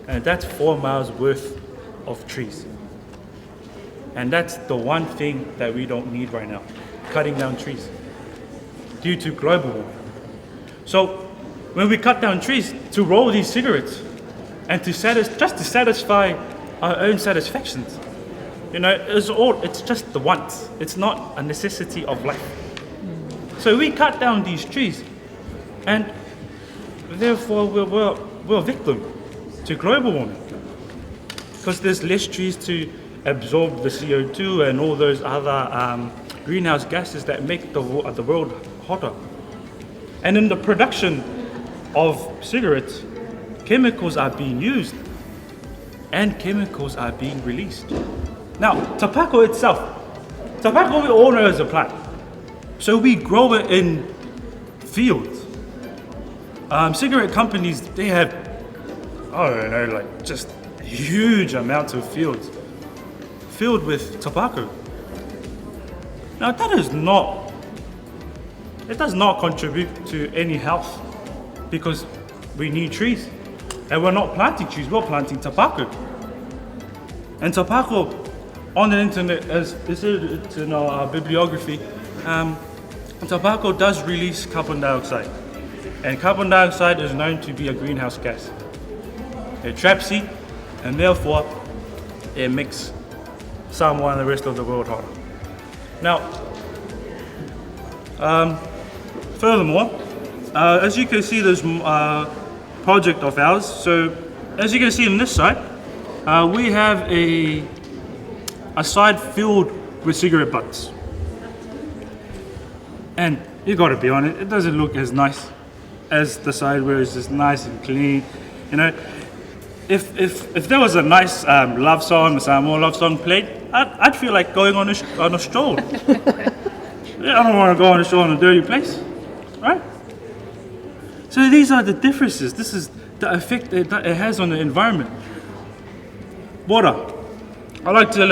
and that's 4 miles worth of trees. And that's the one thing that we don't need right now, cutting down trees due to global warming. So when we cut down trees to roll these cigarettes and to satisfy our own satisfactions, you know, it's just the wants. It's not a necessity of life. So we cut down these trees, and therefore we're a victim to global warming, because there's less trees to absorb the CO2 and all those other greenhouse gases that make the world hotter. And in the production of cigarettes, chemicals are being used and chemicals are being released. Now, tobacco itself, tobacco we all know is a plant. So we grow it in fields. Cigarette companies, they have, I don't know, like just huge amounts of fields filled with tobacco. Now it does not contribute to any health, because we need trees. And we're not planting trees, we're planting tobacco. And tobacco on the internet, as it's in our bibliography, tobacco does release carbon dioxide. And carbon dioxide is known to be a greenhouse gas. It traps heat, and therefore it makes Samoa and the rest of the world hotter. Now, furthermore, as you can see, this project of ours, so as you can see on this side, we have a side filled with cigarette butts. And you gotta be honest, it doesn't look as nice as the side where it's just nice and clean. You know, if there was a nice love song, a Samoa love song played, I'd feel like going on a stroll. I don't want to go on a stroll in a dirty place, right? So these are the differences. This is the effect that it has on the environment. Water. I'd like to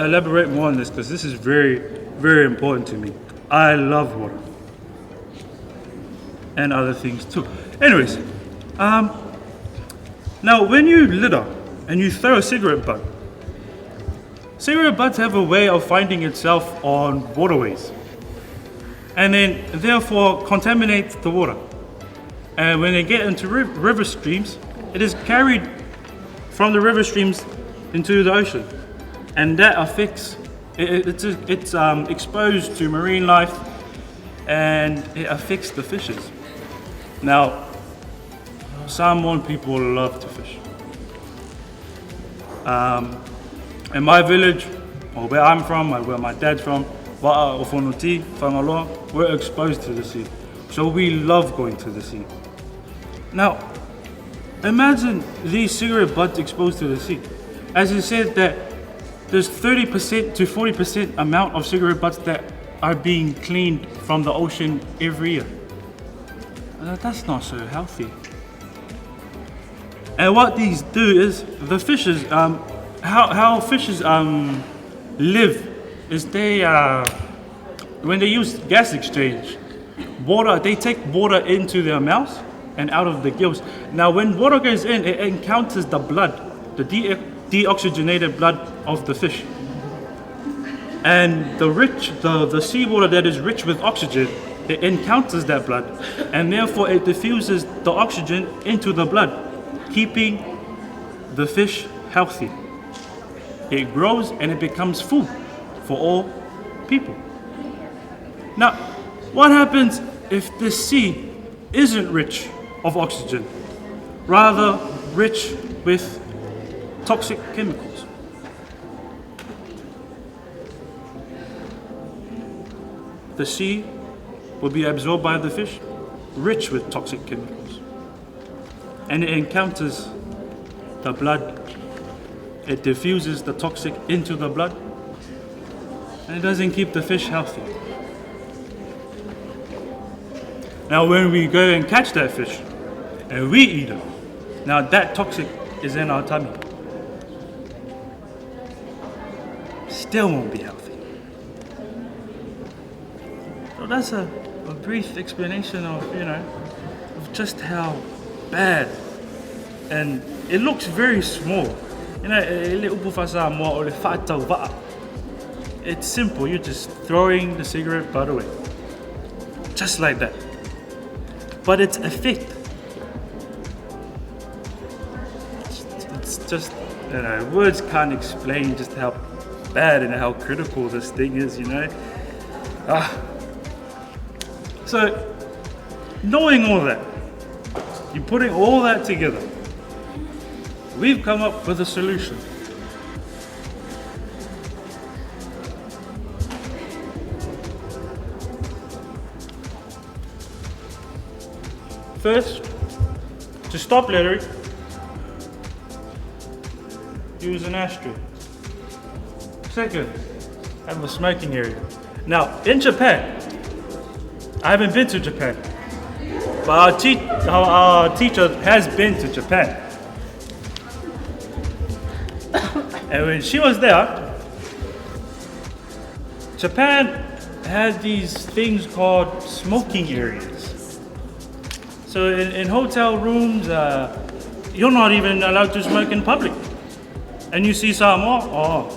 elaborate more on this because this is very, very important to me. I love water. And other things too. Anyways, now when you litter and you throw a cigarette butt have a way of finding itself on waterways and then therefore contaminate the water. And when they get into river streams, it is carried from the river streams into the ocean. And that affects, it's exposed to marine life and it affects the fishes. Now, Samoan people love to fish. In my village, or where I'm from, where my dad's from, Wa'a o Whanoti, Whangaloa, we're exposed to the sea. So we love going to the sea. Now, imagine these cigarette butts exposed to the sea. As it said that there's 30% to 40% amount of cigarette butts that are being cleaned from the ocean every year. That's not so healthy. And what these do is the fishes, how fishes live is they when they use gas exchange, water, they take water into their mouths and out of the gills. Now when water goes in, it encounters the blood, the deoxygenated blood of the fish. And the seawater that is rich with oxygen, it encounters that blood and therefore it diffuses the oxygen into the blood, keeping the fish healthy. It grows and it becomes food for all people. Now, what happens if the sea isn't rich of oxygen, rather rich with toxic chemicals? The sea will be absorbed by the fish, rich with toxic chemicals. And it encounters the blood. It diffuses the toxic into the blood. And it doesn't keep the fish healthy. Now when we go and catch that fish and we eat it, now that toxic is in our tummy. Still won't be healthy. So that's a brief explanation of, of just how bad. And it looks very small. It's simple, you're just throwing the cigarette butt away. Just like that. But its effect, it's just, words can't explain just how bad and how critical this thing is, So, knowing all that, you're putting all that together, we've come up with a solution. First, to stop littering, use an ashtray. Second, have a smoking area. Now, in Japan, I haven't been to Japan, but our teacher has been to Japan. And when she was there, Japan had these things called smoking areas. So in hotel rooms, you're not even allowed to smoke in public. And you see Samoa,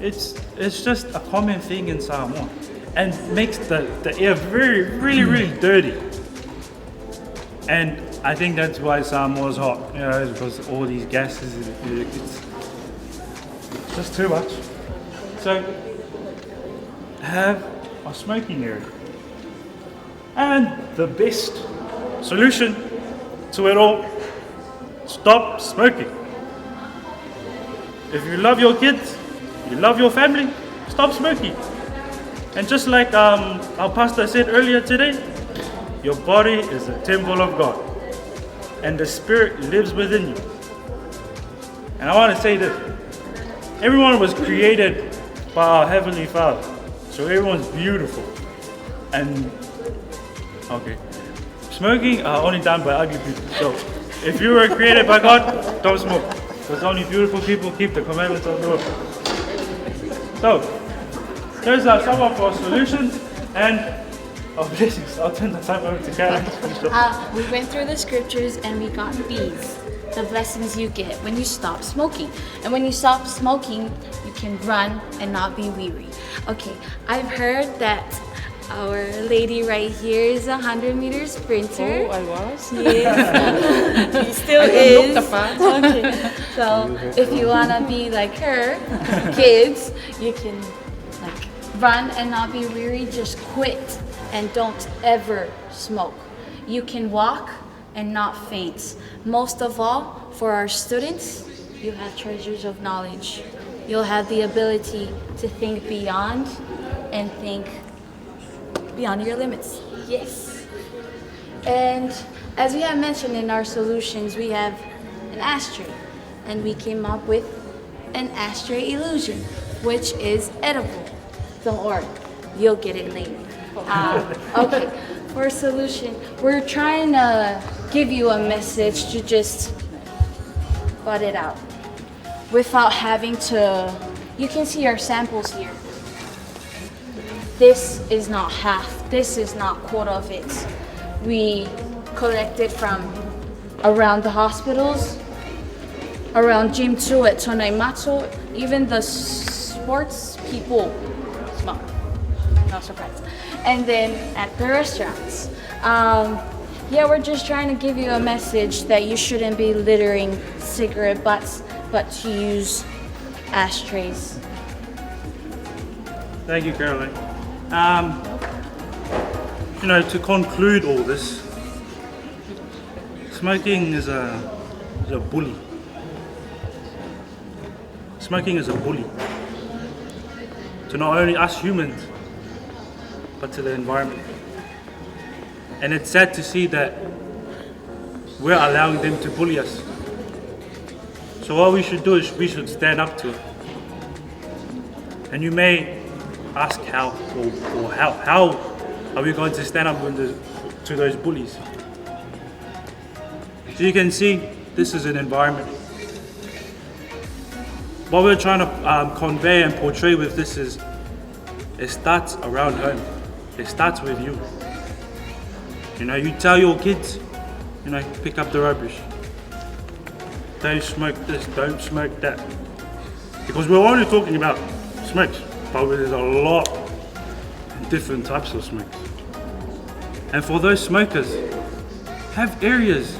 it's just a common thing in Samoa. And makes the air very, really, really dirty. And I think that's why Samoa's hot, because all these gases, it's just too much. So, have a smoking area. And the best solution to it all, stop smoking. If you love your kids, you love your family, stop smoking. And just like our pastor said earlier today, your body is a temple of God. And the Spirit lives within you. And I want to say this. Everyone was created by our Heavenly Father. So everyone's beautiful. And, okay. Smoking are only done by ugly people. So if you were created by God, don't smoke. Because only beautiful people keep the commandments of the Lord. So, those are some of our solutions and our blessings. I'll turn the time over to Karen. We went through the scriptures and we got these. The blessings you get when you stop smoking. And when you stop smoking, you can run and not be weary. Okay, I've heard that our lady right here is a 100-meter sprinter. Oh, I was? Yes. She still I is. looked apart. Okay. So if you wanna be like her, kids, you can like run and not be weary. Just quit and don't ever smoke. You can walk and not faint. Most of all, for our students, you have treasures of knowledge. You'll have the ability to think beyond and think beyond your limits. Yes. And as we have mentioned in our solutions, we have an ashtray. And we came up with an ashtray illusion, which is edible. Don't worry, you'll get it later. Okay, for a solution, we're trying to give you a message to just butt it out without having to. You can see our samples here. This is not half, this is not quarter of it. We collected from around the hospitals, around Gym 2 at Tonaimato, even the sports people smoke, no surprise. And then at the restaurants. Yeah, we're just trying to give you a message that you shouldn't be littering cigarette butts, but to use ashtrays. Thank you, Caroline. To conclude all this, smoking is a bully. Smoking is a bully to not only us humans, but to the environment. And it's sad to see that we're allowing them to bully us. So what we should do is we should stand up to it. And you may ask how, or how are we going to stand up to those bullies? So you can see this is an environment. What we're trying to convey and portray with this is, it starts around home. It starts with you. You tell your kids, pick up the rubbish. Don't smoke this, don't smoke that. Because we're only talking about smokes, but there's a lot of different types of smokes. And for those smokers, have areas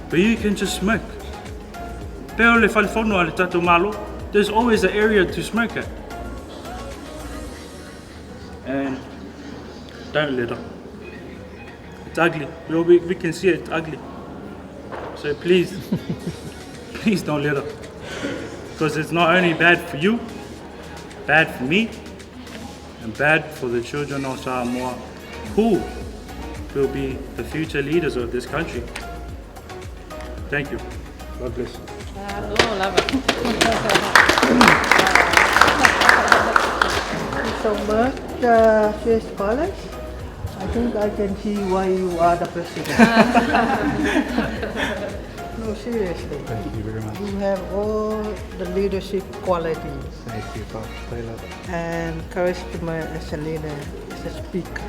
where you can just smoke. There's always an area to smoke at. And don't litter. It's ugly. We can see it's ugly. So please, please don't litter. Because it's not only bad for you, bad for me, and bad for the children of Samoa, who will be the future leaders of this country. Thank you. God bless. Thank you so much, Swiss College. I think I can see why you are the president. No, seriously. Thank you very much. You have all the leadership qualities. Thank you, Bob. And charisma as a leader, as a speaker.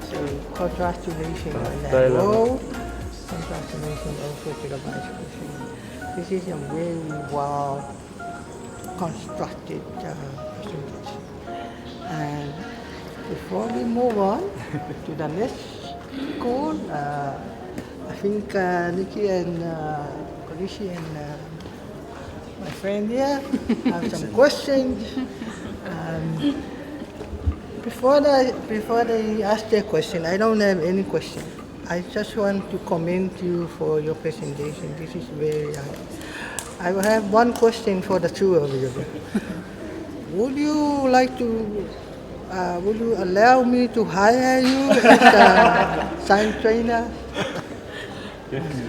So congratulations on that role. Congratulations also to the Vice President. This is a very well constructed presentation. And before we move on to the next school, I think Nikki and Konishi and my friend here have some questions. Before they ask their question, I don't have any question. I just want to commend you for your presentation. This is very I will have one question for the two of you. Would you like to would you allow me to hire you as a science trainer?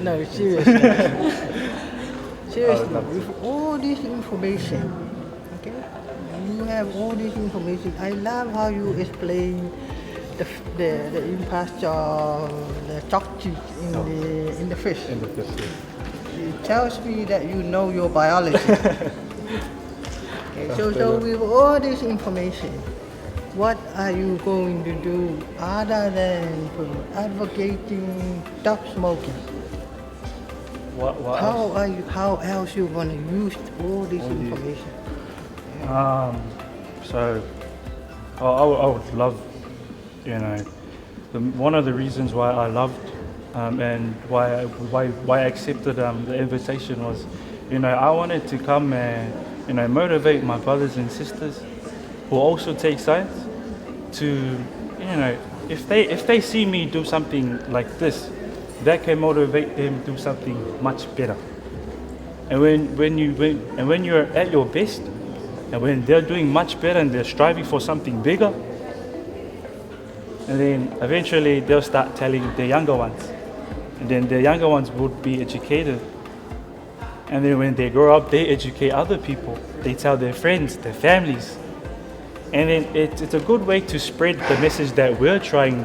No, seriously. Seriously, with all this information, okay? You have all this information. I love how you explain the impact of the toxin in the fish. it tells me that you know your biology. Okay, so with all this information, what are you going to do other than advocating stop smoking? How else you going to use all this information? So I would love, one of the reasons why I loved and why I accepted the invitation was, I wanted to come and motivate my brothers and sisters who also take science to, if they see me do something like this, that can motivate them to do something much better. And when you're at your best, and when they're doing much better and they're striving for something bigger, and then eventually they'll start telling the younger ones, and then the younger ones would be educated. And then when they grow up, they educate other people. They tell their friends, their families. And then it's a good way to spread the message that we're trying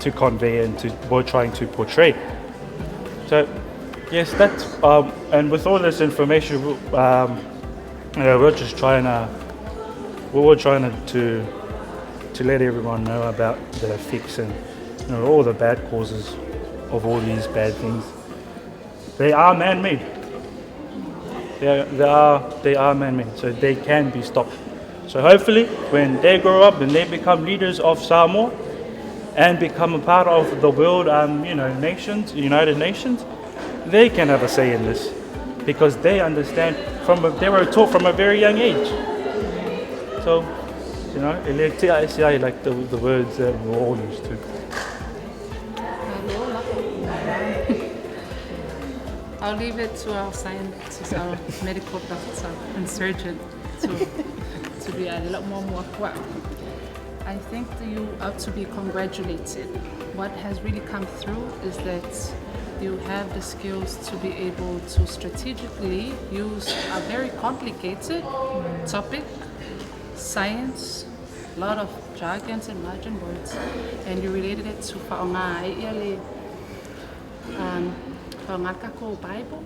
to convey and we're trying to portray. So, yes, that's, and with all this information, we're just trying to let everyone know about the effects and all the bad causes of all these bad things. They are man-made. They are man-made, so they can be stopped. So hopefully, when they grow up and they become leaders of Samoa and become a part of the world, nations, United Nations, they can have a say in this because they understand they were taught from a very young age. So, like the words that we're all used to. I'll leave it to our scientists, our medical doctor and surgeon to be a lot more well. I think that you ought to be congratulated. What has really come through is that you have the skills to be able to strategically use a very complicated topic, science, a lot of jargons and margin words, and you related it to Bible,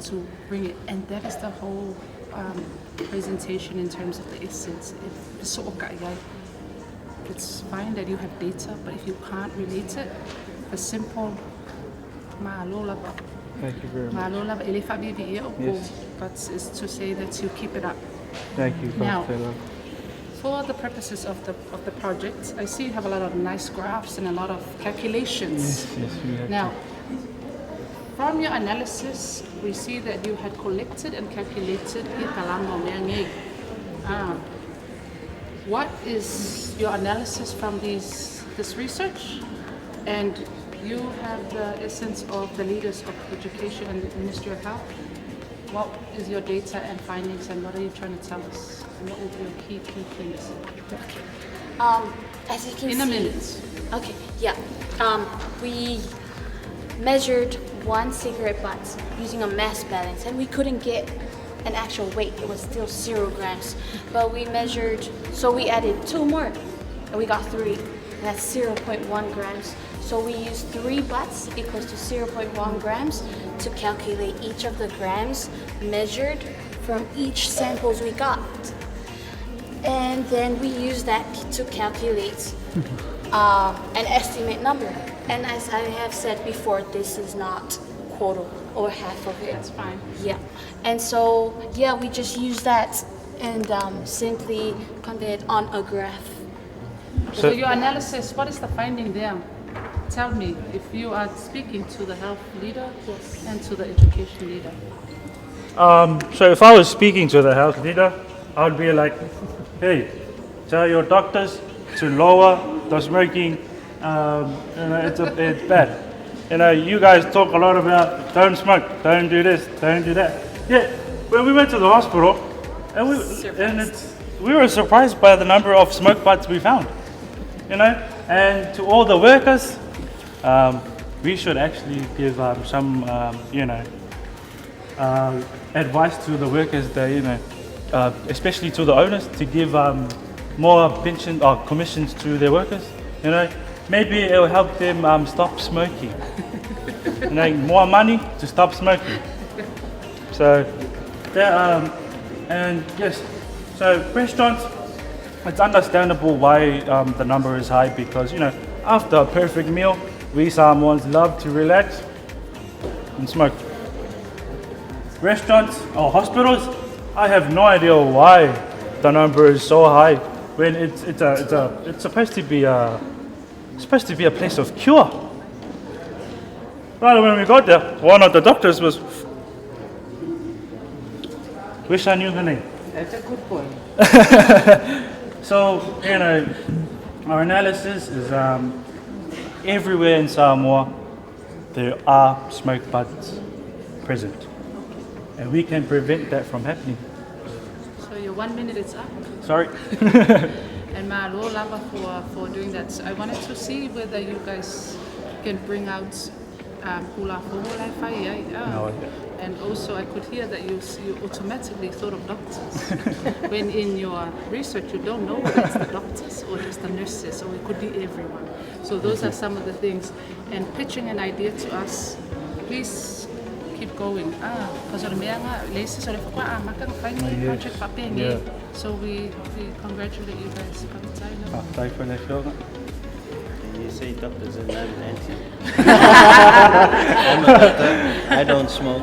to bring it, and that is the whole presentation in terms of the essence. It's fine that you have data, but if you can't relate it, the simple Thank you very much. Yes. But is to say that you keep it up. Thank you, Now, Taylor. for the purposes of the project, I see you have a lot of nice graphs and a lot of calculations. Yes, we have. Now, from your analysis, we see that you had collected and calculated what is your analysis from this research? And you have the essence of the leaders of education and the Ministry of Health. What is your data and findings, and what are you trying to tell us? And what will be your key things? As you can in see, a minute. Okay, yeah. We measured one cigarette butt using a mass balance, and we couldn't get an actual weight. It was still 0 grams. But we measured, so we added 2 more, and we got 3. And that's 0.1 grams. So we used 3 butts equals to 0.1 grams to calculate each of the grams measured from each samples we got. And then we use that to calculate an estimate number. And as I have said before, this is not quarter or half of it. That's fine. Yeah. And so, yeah, we just use that and simply convey it on a graph. So your analysis, what is the finding there? Tell me, if you are speaking to the health leader and to the education leader. So if I was speaking to the health leader, I would be like, hey, tell your doctors to lower the smoking. It's bad. You guys talk a lot about don't smoke, don't do this, don't do that. Yeah, when we went to the hospital, and we were surprised by the number of smoke butts we found. And to all the workers, we should actually give some, advice to the workers that, especially to the owners, to give more pension or commissions to their workers. Maybe it will help them stop smoking. more money to stop smoking. So, and yes, so restaurants, it's understandable why the number is high because, after a perfect meal, we Samoans love to relax and smoke. Restaurants or hospitals, I have no idea why the number is so high when it's supposed to be a place of cure. Right when we got there, one of the doctors was. Wish I knew the name. That's a good point. So, our analysis is everywhere in Samoa there are smoke buds present. And we can prevent that from happening. So your 1 minute is up. Sorry. And Malo lava for doing that. So I wanted to see whether you guys can bring out hula ho'o fire. No. And also I could hear that you automatically thought of doctors. When in your research you don't know whether it's the doctors or just the nurses, or it could be everyone. So those are some of the things. And pitching an idea to us, please keep going. So we congratulate you guys. Can you say doctors and I'm anti? I'm a doctor. I don't smoke.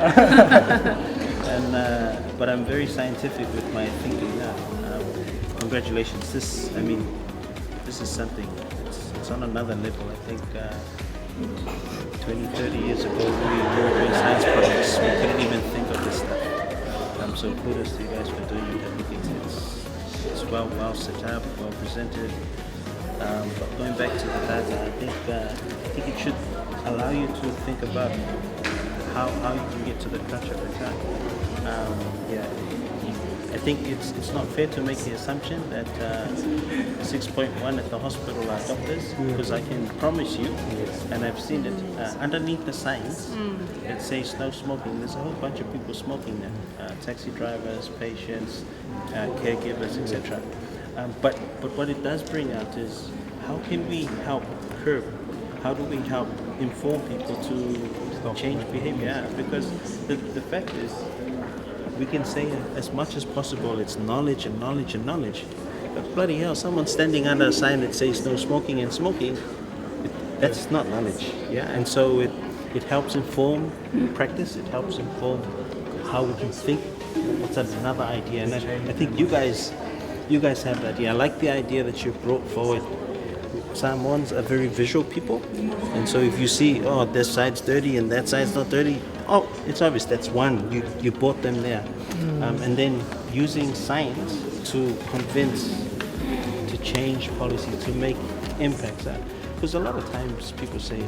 But I'm very scientific with my thinking now. Congratulations. This is something. It's on another level. I think 20, 30 years ago, we were doing science projects. We couldn't even think of this stuff. So kudos to you guys for doing it. I think it's well set up, well presented. But going back to the data, I think it should allow you to think about how you can get to the crunch of the time. I think it's not fair to make the assumption that 6.1 at the hospital are doctors, because I can promise you, and I've seen it, underneath the signs that say no smoking, there's a whole bunch of people smoking there. Taxi drivers, patients, caregivers, etc. But what it does bring out is, how can we help curb? How do we help inform people to change behavior? Because the fact is, we can say as much as possible it's knowledge and knowledge and knowledge. But bloody hell, someone standing under a sign that says no smoking and smoking, that's not knowledge. Yeah, and so it helps inform practice. It helps inform how we can think. What's another idea? And I think you guys have that idea. I like the idea that you brought forward. Samoans are very visual people, and so if you see, this side's dirty and that side's not dirty, it's obvious that's one. You brought them there, and then using science to convince, to change policy, to make impacts. Because a lot of times people say,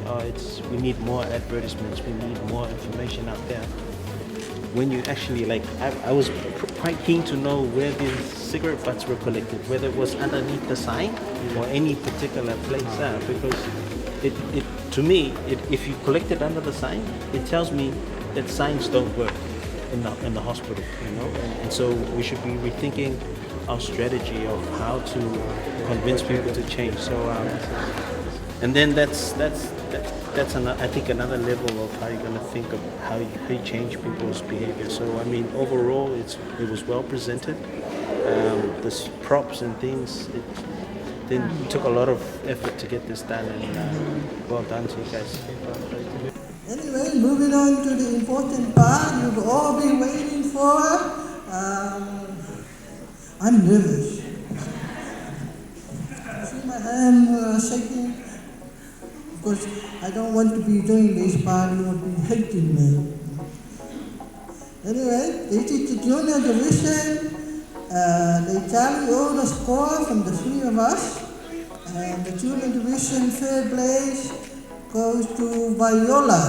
we need more advertisements, we need more information out there. When you actually, I was quite keen to know where these cigarette butts were collected, whether it was underneath the sign or any particular place, because to me, if you collect it under the sign, it tells me that signs don't work in the hospital, and so we should be rethinking our strategy of how to convince people to change. So, and then that's I think another level of how you're going to think of how you change people's behavior. So overall it was well presented. The props and things, it took a lot of effort to get this done, and well done to you guys. Anyway, moving on to the important part you've all been waiting for. I'm nervous. See my hand shaking? Because I don't want to be doing this part, you will be hating me. Anyway, this is the junior division. They tally all the score from the three of us. And the junior division third place goes to Viola.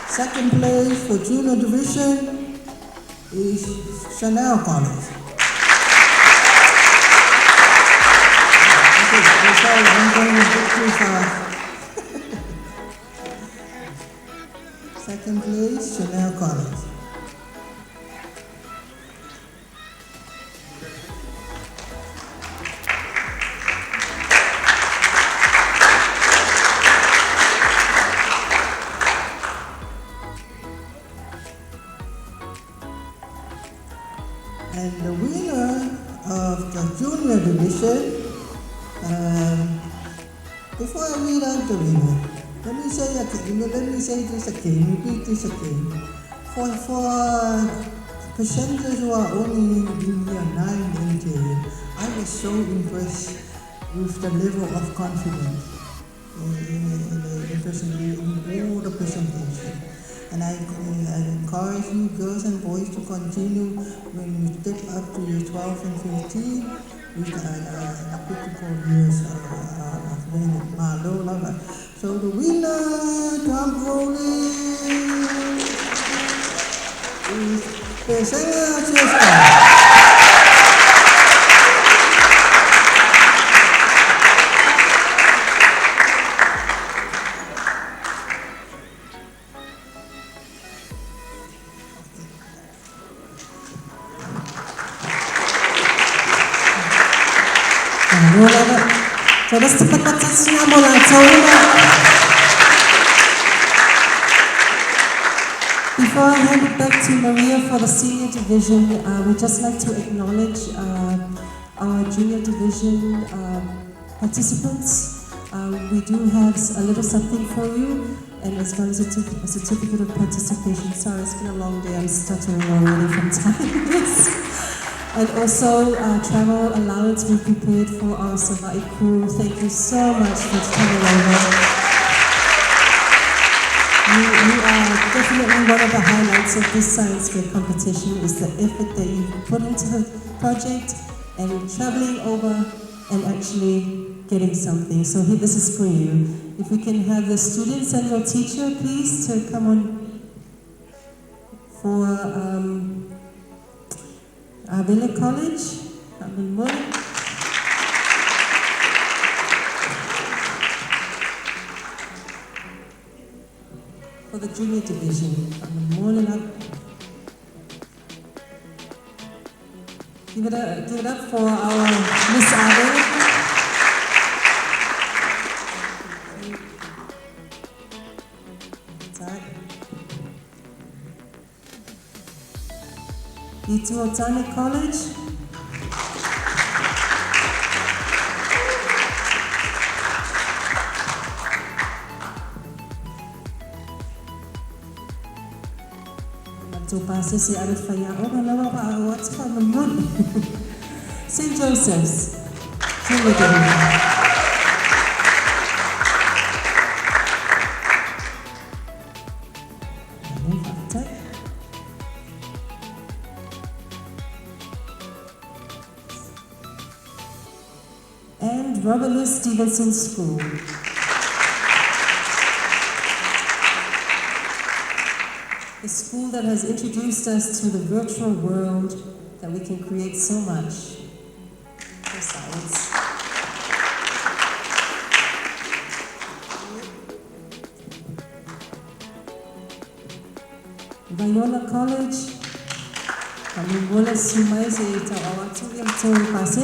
Second place for junior division is Chanel College. I'm going a bit too fast. Second place, Chanel College. division. Before I read out the winner, let me say this again, repeat this again. For presenters who are only in year 9 and 10, I was so impressed with the level of confidence in all the presentation. And I encourage you girls and boys to continue when you step up to year 12 and 15 with the critical years of learning. So the winner, drum rolling, is Pesena. So das cepat-cepat mula. So before I hand it back to Maria for the senior division, we'd just like to acknowledge our junior division participants. We do have a little something for you, and as well as a certificate of participation. Sorry, it's been a long day. I'm stuttering already from typing this. And also travel allowance we prepared for our Samoa crew. Thank you so much for coming over. You are definitely one of the highlights of this science fair competition is the effort that you put into the project and traveling over and actually getting something. So here, this is for you. If we can have the students and your teacher please to come on for Apia College. Good morning. For the junior division. Good morning. Give it up for our Miss Apia. TATTE College. St. Joseph's. And Robert Louis Stevenson School. The school that has introduced us to the virtual world that we can create so much for science. Viola College. Kami boleh sumai saya tahu awak tu yang tahu pasal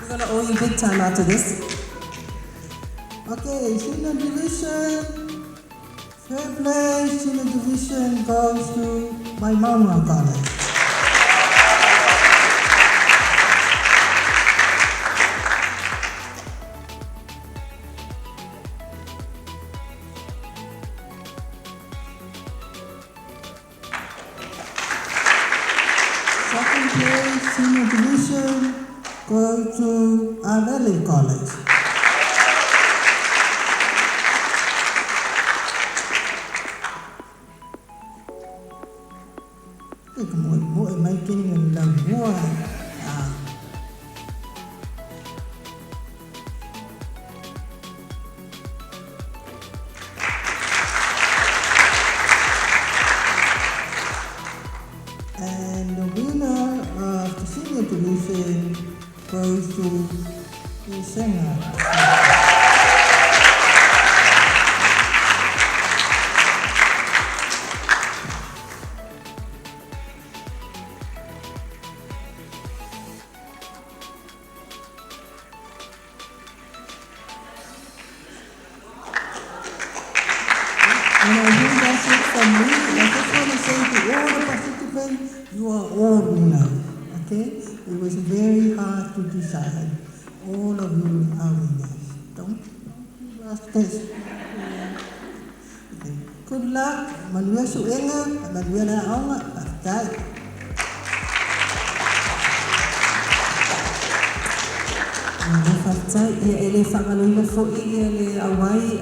we're going to owe you big time after this. Okay, senior division, third place senior division goes to my Mama College. Second place senior division goes to Apia College. Mỗi mấy cái người làm mua and the winner of the senior division goes to the singer. And I think that's it from me. I just want to say to all the participants, you are all winners. Okay? It was very hard to decide. All of you are winners. Don't last test. Okay. Good luck. Manuia suenga, manuia na aonga, aftai. Aftai ia ele whangaloina fo'i ia le awai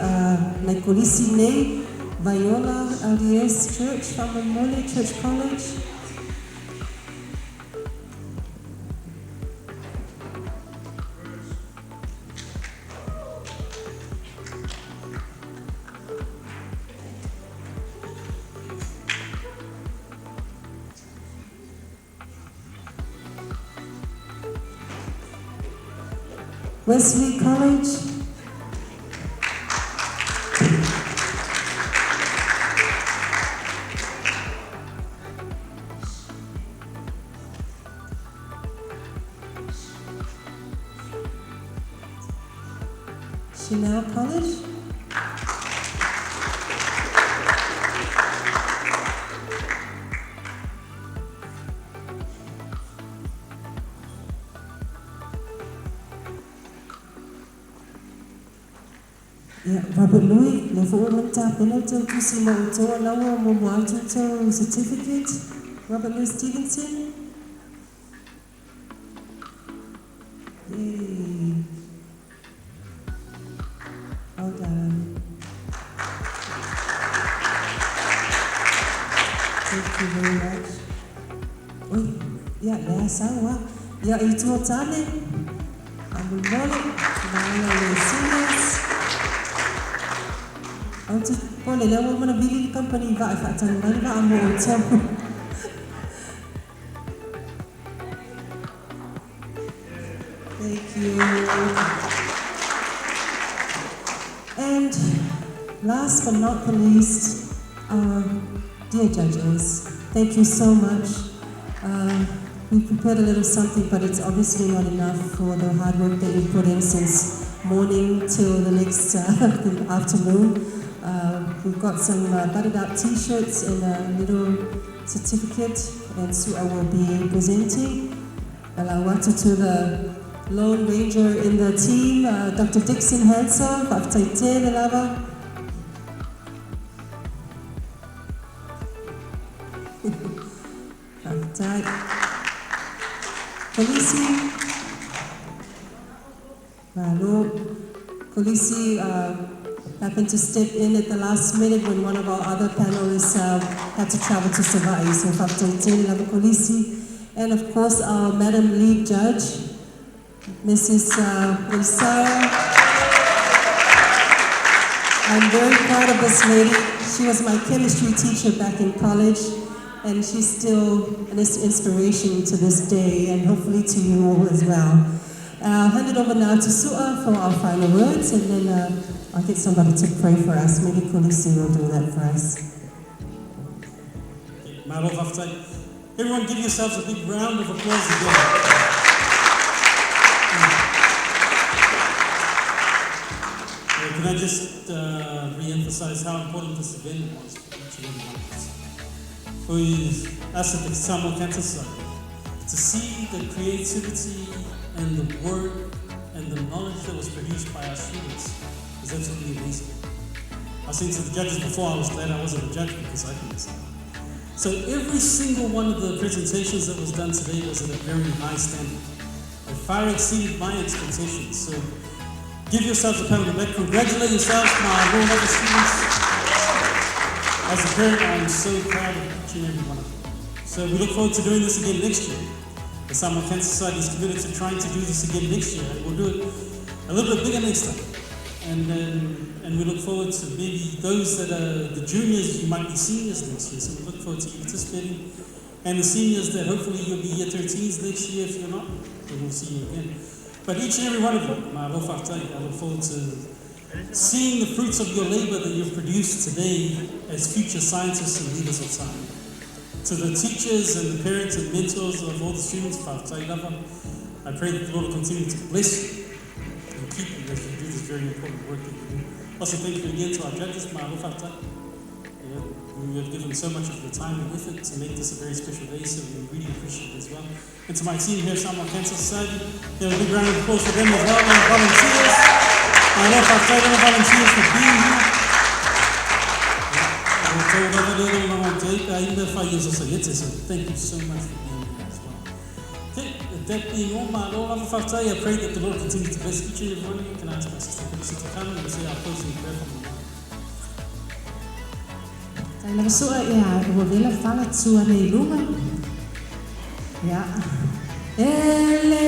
na kolisi nei Viola LDS Church, Whamamole Church College. Wesley College. Chanel College. Yeah, Robert Louis, level menta penalty to see mo to lawa mo mo to certificate. Robert Louis Stevenson. Yay. Well done. Thank you very much. Oi, yeah, le sawa. Yeah, itu tane. Amu mole, na le seniors. Untuk boleh lewat mana bili company va fatan mana amu hotel. Thank you. And last but not the least, dear judges, thank you so much. We prepared a little something, but it's obviously not enough for the hard work that you put in since morning till the next afternoon. We've got some buttoned up t-shirts and a little certificate, and Sua will be presenting. Alawata to the Lone Ranger in the team, Dr. Dixon Hansel, of TATTE the Lava. Kolisi, Kolisi happened to step in at the last minute when one of our other panelists had to travel to Savai. So TATTE Lava Kolisi, and of course our Madam Lead Judge, Mrs. Wilsaya. I'm very proud of this lady. She was my chemistry teacher back in college, and she's still an inspiration to this day, and hopefully to you all as well. I'll hand it over now to Sua for our final words, and then I'll get somebody to pray for us. Maybe Kolisi will do that for us. Everyone give yourselves a big round of applause again. Can I just re-emphasize how important this event was for each and every one of us? For us at the Samoa Cancer Society, to see the creativity and the work and the knowledge that was produced by our students is absolutely amazing. I was saying to the judges before, I was glad I wasn't a judge because I couldn't say. So every single one of the presentations that was done today was at a very high standard. It far exceeded my expectations. So give yourselves a pat on the back. Congratulate yourselves, my Lord other students. As a parent, I'm so proud of each and every one of you. So we look forward to doing this again next year. The Samoa Cancer Society is committed to trying to do this again next year. We'll do it a little bit bigger next time. And we look forward to maybe those that are the juniors, you might be seniors next year. So we look forward to you participating. And the seniors that hopefully you'll be year 13s next year. If you're not, then we'll see you again. But each and every one of you, I look forward to seeing the fruits of your labor that you've produced today as future scientists and leaders of science. To the teachers and the parents and mentors of all the students, I pray that the Lord will continue to bless you and keep you as you do this very important work that you do. Also, thank you again to our judges, We have given so much of your time and effort to make this a very special day, so we really appreciate it as well. And to my team here at Samoa Cancer Society, a big round of applause for them as well, and volunteers. I love our fellow volunteers for being here. So thank you so much for being here as well. Okay, with that being all, my Lord, I pray that the Lord continue to bless each and every one of you. Can I ask my sister to come and say our closing prayer from the Lord? Tai la sua ia ua vela fala tua nei lunga. Ia. Ele.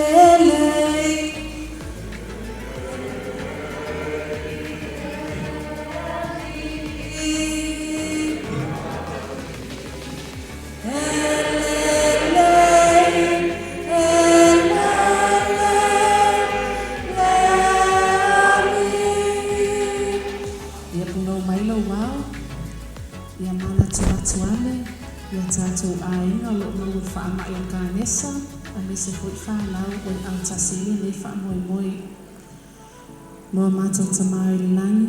Se foi whanau o au tasiri nei wha moi moi. Noa mātou tamai le langi,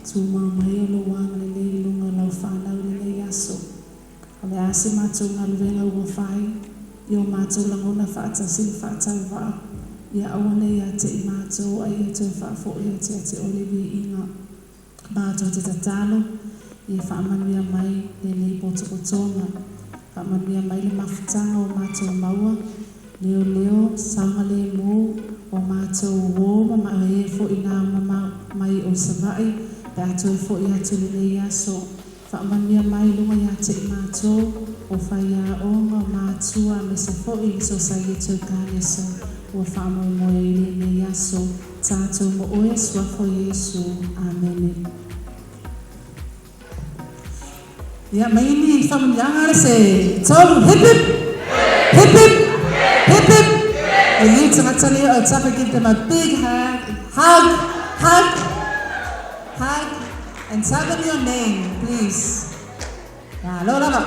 tū mau mai o lo wanga le nei lunga lau whanau le nei aso. O le ase mātou ngā luenga ua whai, i o mātou langona whaatasiri whaatau wā. Ia awa nei a te i mātou ai e tau whaafo i a te ole vi inga. Mātou te tatalo, i e whaamanuia mai le nei potokotonga. Whaamanuia mai le mawhitanga o mātou maua, leo leo sanga le mo o mātou wō ma e fo i nā mama mai o savai pe ato e fo i atu le nei aso whaamania mai lunga i ate i mātou o whai a onga mātua me se fo i so sa i tau kānesa o whaamoi moe i le nei aso tātou mo oe swafo Yesu. Amen. Ia maini whamanianga se tolu hip hip hip hip. Hip hip! We need to give them a big hug, and tell them your name, please. Lola.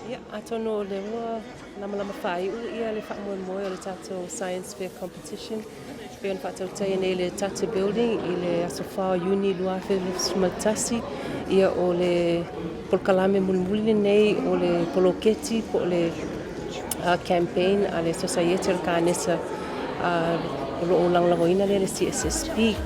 Yeah, I don't know the lama whai ia le wha moe o le tātou science fair competition. Pēn whātau tai nei le TATTE building i le aso whao uni luafe le sumaltasi ia o le polkalame mulmuli nei o le poloketi po le campaign a le society o le kānesa o lo o langlangoina le CSSP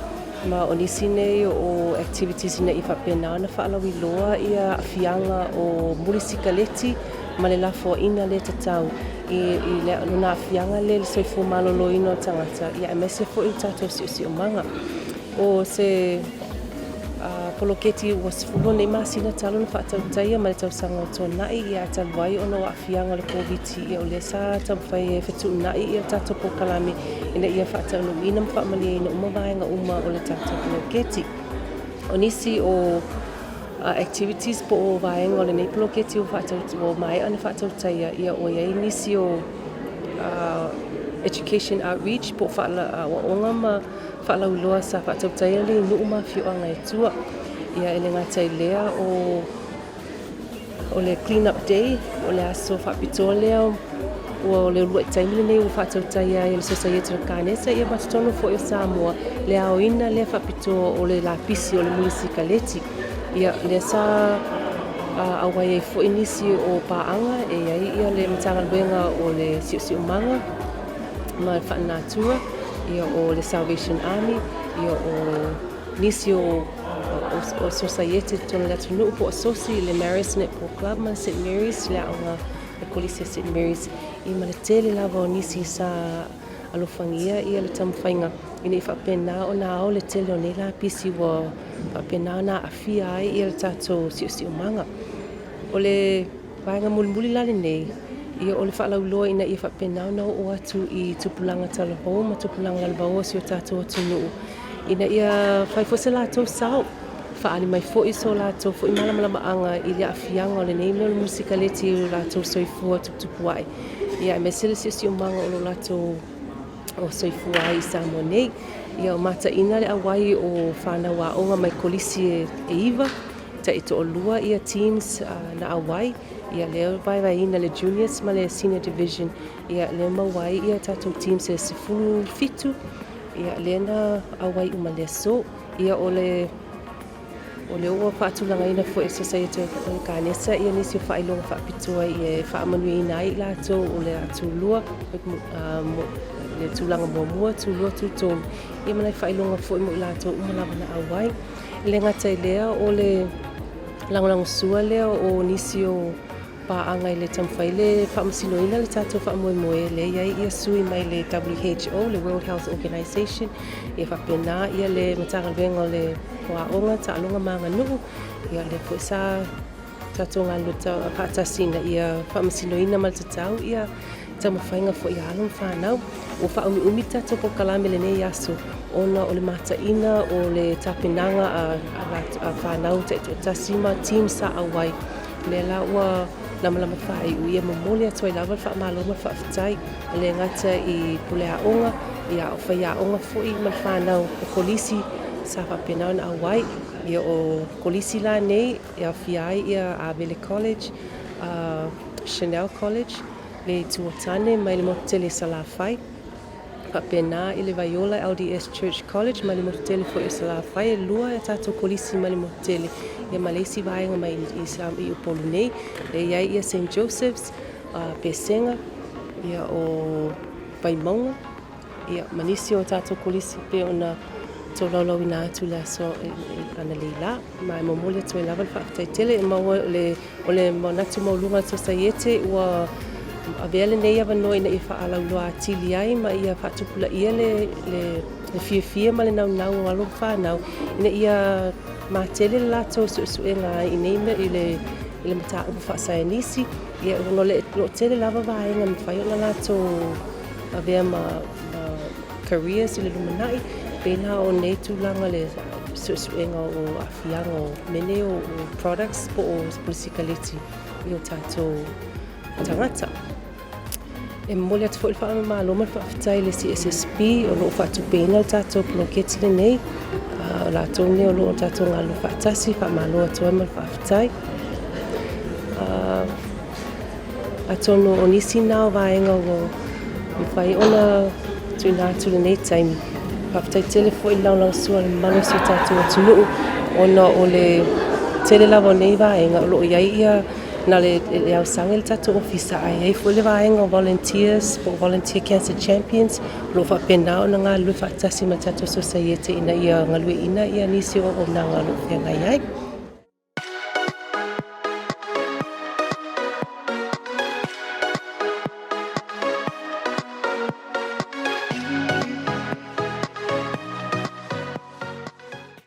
ma o nisi nei o activities ina i whapena na whaalawi loa ia awhianga o mulisikaleti ma le lafo ina le tatau i le luna awhianga le soifo malolo ino tangata ia mese fo i tātou si o manga o se poloketi was fulo nei masina talo na whaatau taia ma le tausanga o tō nai ia taluai o no awhianga le COVID ia o le sa tamwhai e whetu nai ia tātou pokalami ina ia whaatau no ina mwhaamali ina umawaenga uma o le tātou poloketi. O nisi o activities po o vaenga o le nei poloketi o whaatau o mai ana whaatau taia ia o iei nisi o education outreach po whaala o onga ma whaala uloa sa whaatau taia le nuu ma whioanga e tua. Ia ele ngatai lea o le clean up day o le aso whapitoa lea o le urua i taimile nei o whaatau taia i le society o kānesa ia matatono fo i Samoa le aoina le whapitoa o le lapisi o le mulisikaleti ia le sa awai e fo inisi o paanga e ai ia le matanga luenga o le siu manga ma le whaanatura ia o le Salvation Army ia o nisi o society tona le atunu po asosi le Maris Netball Club ma St. Mary's le aonga le kolisi St. Mary's i ma le tele lava o nisi sa alofangia ia le tamwhainga ina i whapena o nā o le tele o nei la pisi wa whapena o nā awhia ai ia le tātou siu manga o le vaenga mulimuli lale nei ia o le whaalauloa ina i whapena o nā o atu i tupulanga talahou ma tupulanga lalvao si o tātou atunu ina ia whai fose lātou sao whaali mai fo i so lātou fo i malama anga i le awhianga o le nei mea musikaleti o lātou soifua tuputupu ai ia me sele si o manga o lo lātou o soifua ai i Samoa nei ia o mata ina le awai o whanau a onga mai kolisi e iwa tai to lua ia teams na awai ia le vai ina le juniors ma le senior division ia le mawai ia tatou teams e sifuru fitu ia le na awai uma le so ia ole ua whaatulanga ina fo e society o Kanesa ia nisi whailonga whaapitua i e whaamanuina ai lato o le atulua le tulanga muamua tulua tutonu ia manai whailonga fo i mo i lato umalawa na awai le ngata i lea o le langolango sua lea o nisi o paanga i le tamwhai le whaamasinoina le tatou whaamoemoe le ia sui mai le WHO, le World Health Organization ia whapena ia le matagaluenga o le Waonga ta'alonga mga nu'u ia le fo sa tatou ngalo paatasina ia whaamasinoina ma le tatau ia tamawhainga fo ia alon whanau o whaumi tatou po kalame le nei aso ona o le mataina o le tapinanga a whanau te tasima team sa awai le la ua lama whai ia momole atu i lava whaamaloma whaafitai le ngata i Puleaonga ia o whaiaonga fo i ma whanau o polisi sa whapena na awai ia o kolisi la nei ia fiai ia Abele College, Chanel College, le tuatane mai le motele salafai whapena i le Viola LDS Church College mai le motele fo i salafai lua e tatou kolisi mai le motele ia malesi vaenga mai i upolu nei le iai ia St. Joseph's Pesenga ia o Vaimonga ia manisi o tatou kolisi pe ona tololo ina atu la so ana leila mai momole to lava fa tele ma o le monatu maulunga society wa avele nei ava no ina ifa ala lo atili ai ma ia fa tupula ia le fia ma le nau alo fa nau ina ia ma tele la to suenga ina ile mata o fa sainisi ia no le tele lava vai ngam fa yo la to ave ma careers ile lumanai pena o nei tulanga le suenga o afianga o mene o products po o politikaliti i o tatou tangata. E mole atu fo i wha maloma wha fitai le CSSP o loo wha tupena o tatou ploketi le nei o latou ne o loo tatou ngalo wha tasi wha malo atu ama wha fitai. Atono o nisi nao vaenga o mwhai ona tuina atu le nei taimi. Whaftai tele fo i laulau sua le malo si tatou atu nuu ona o le tele lawa nei vaenga o loo iai ia na le au sange le tatou ofisa ai fo le vaenga o volunteers po volunteer cancer champions lo fa pena ona nga lu fa tasi ma tatou society ina ia ngalue ina ia nisi o na nga lu fenga iai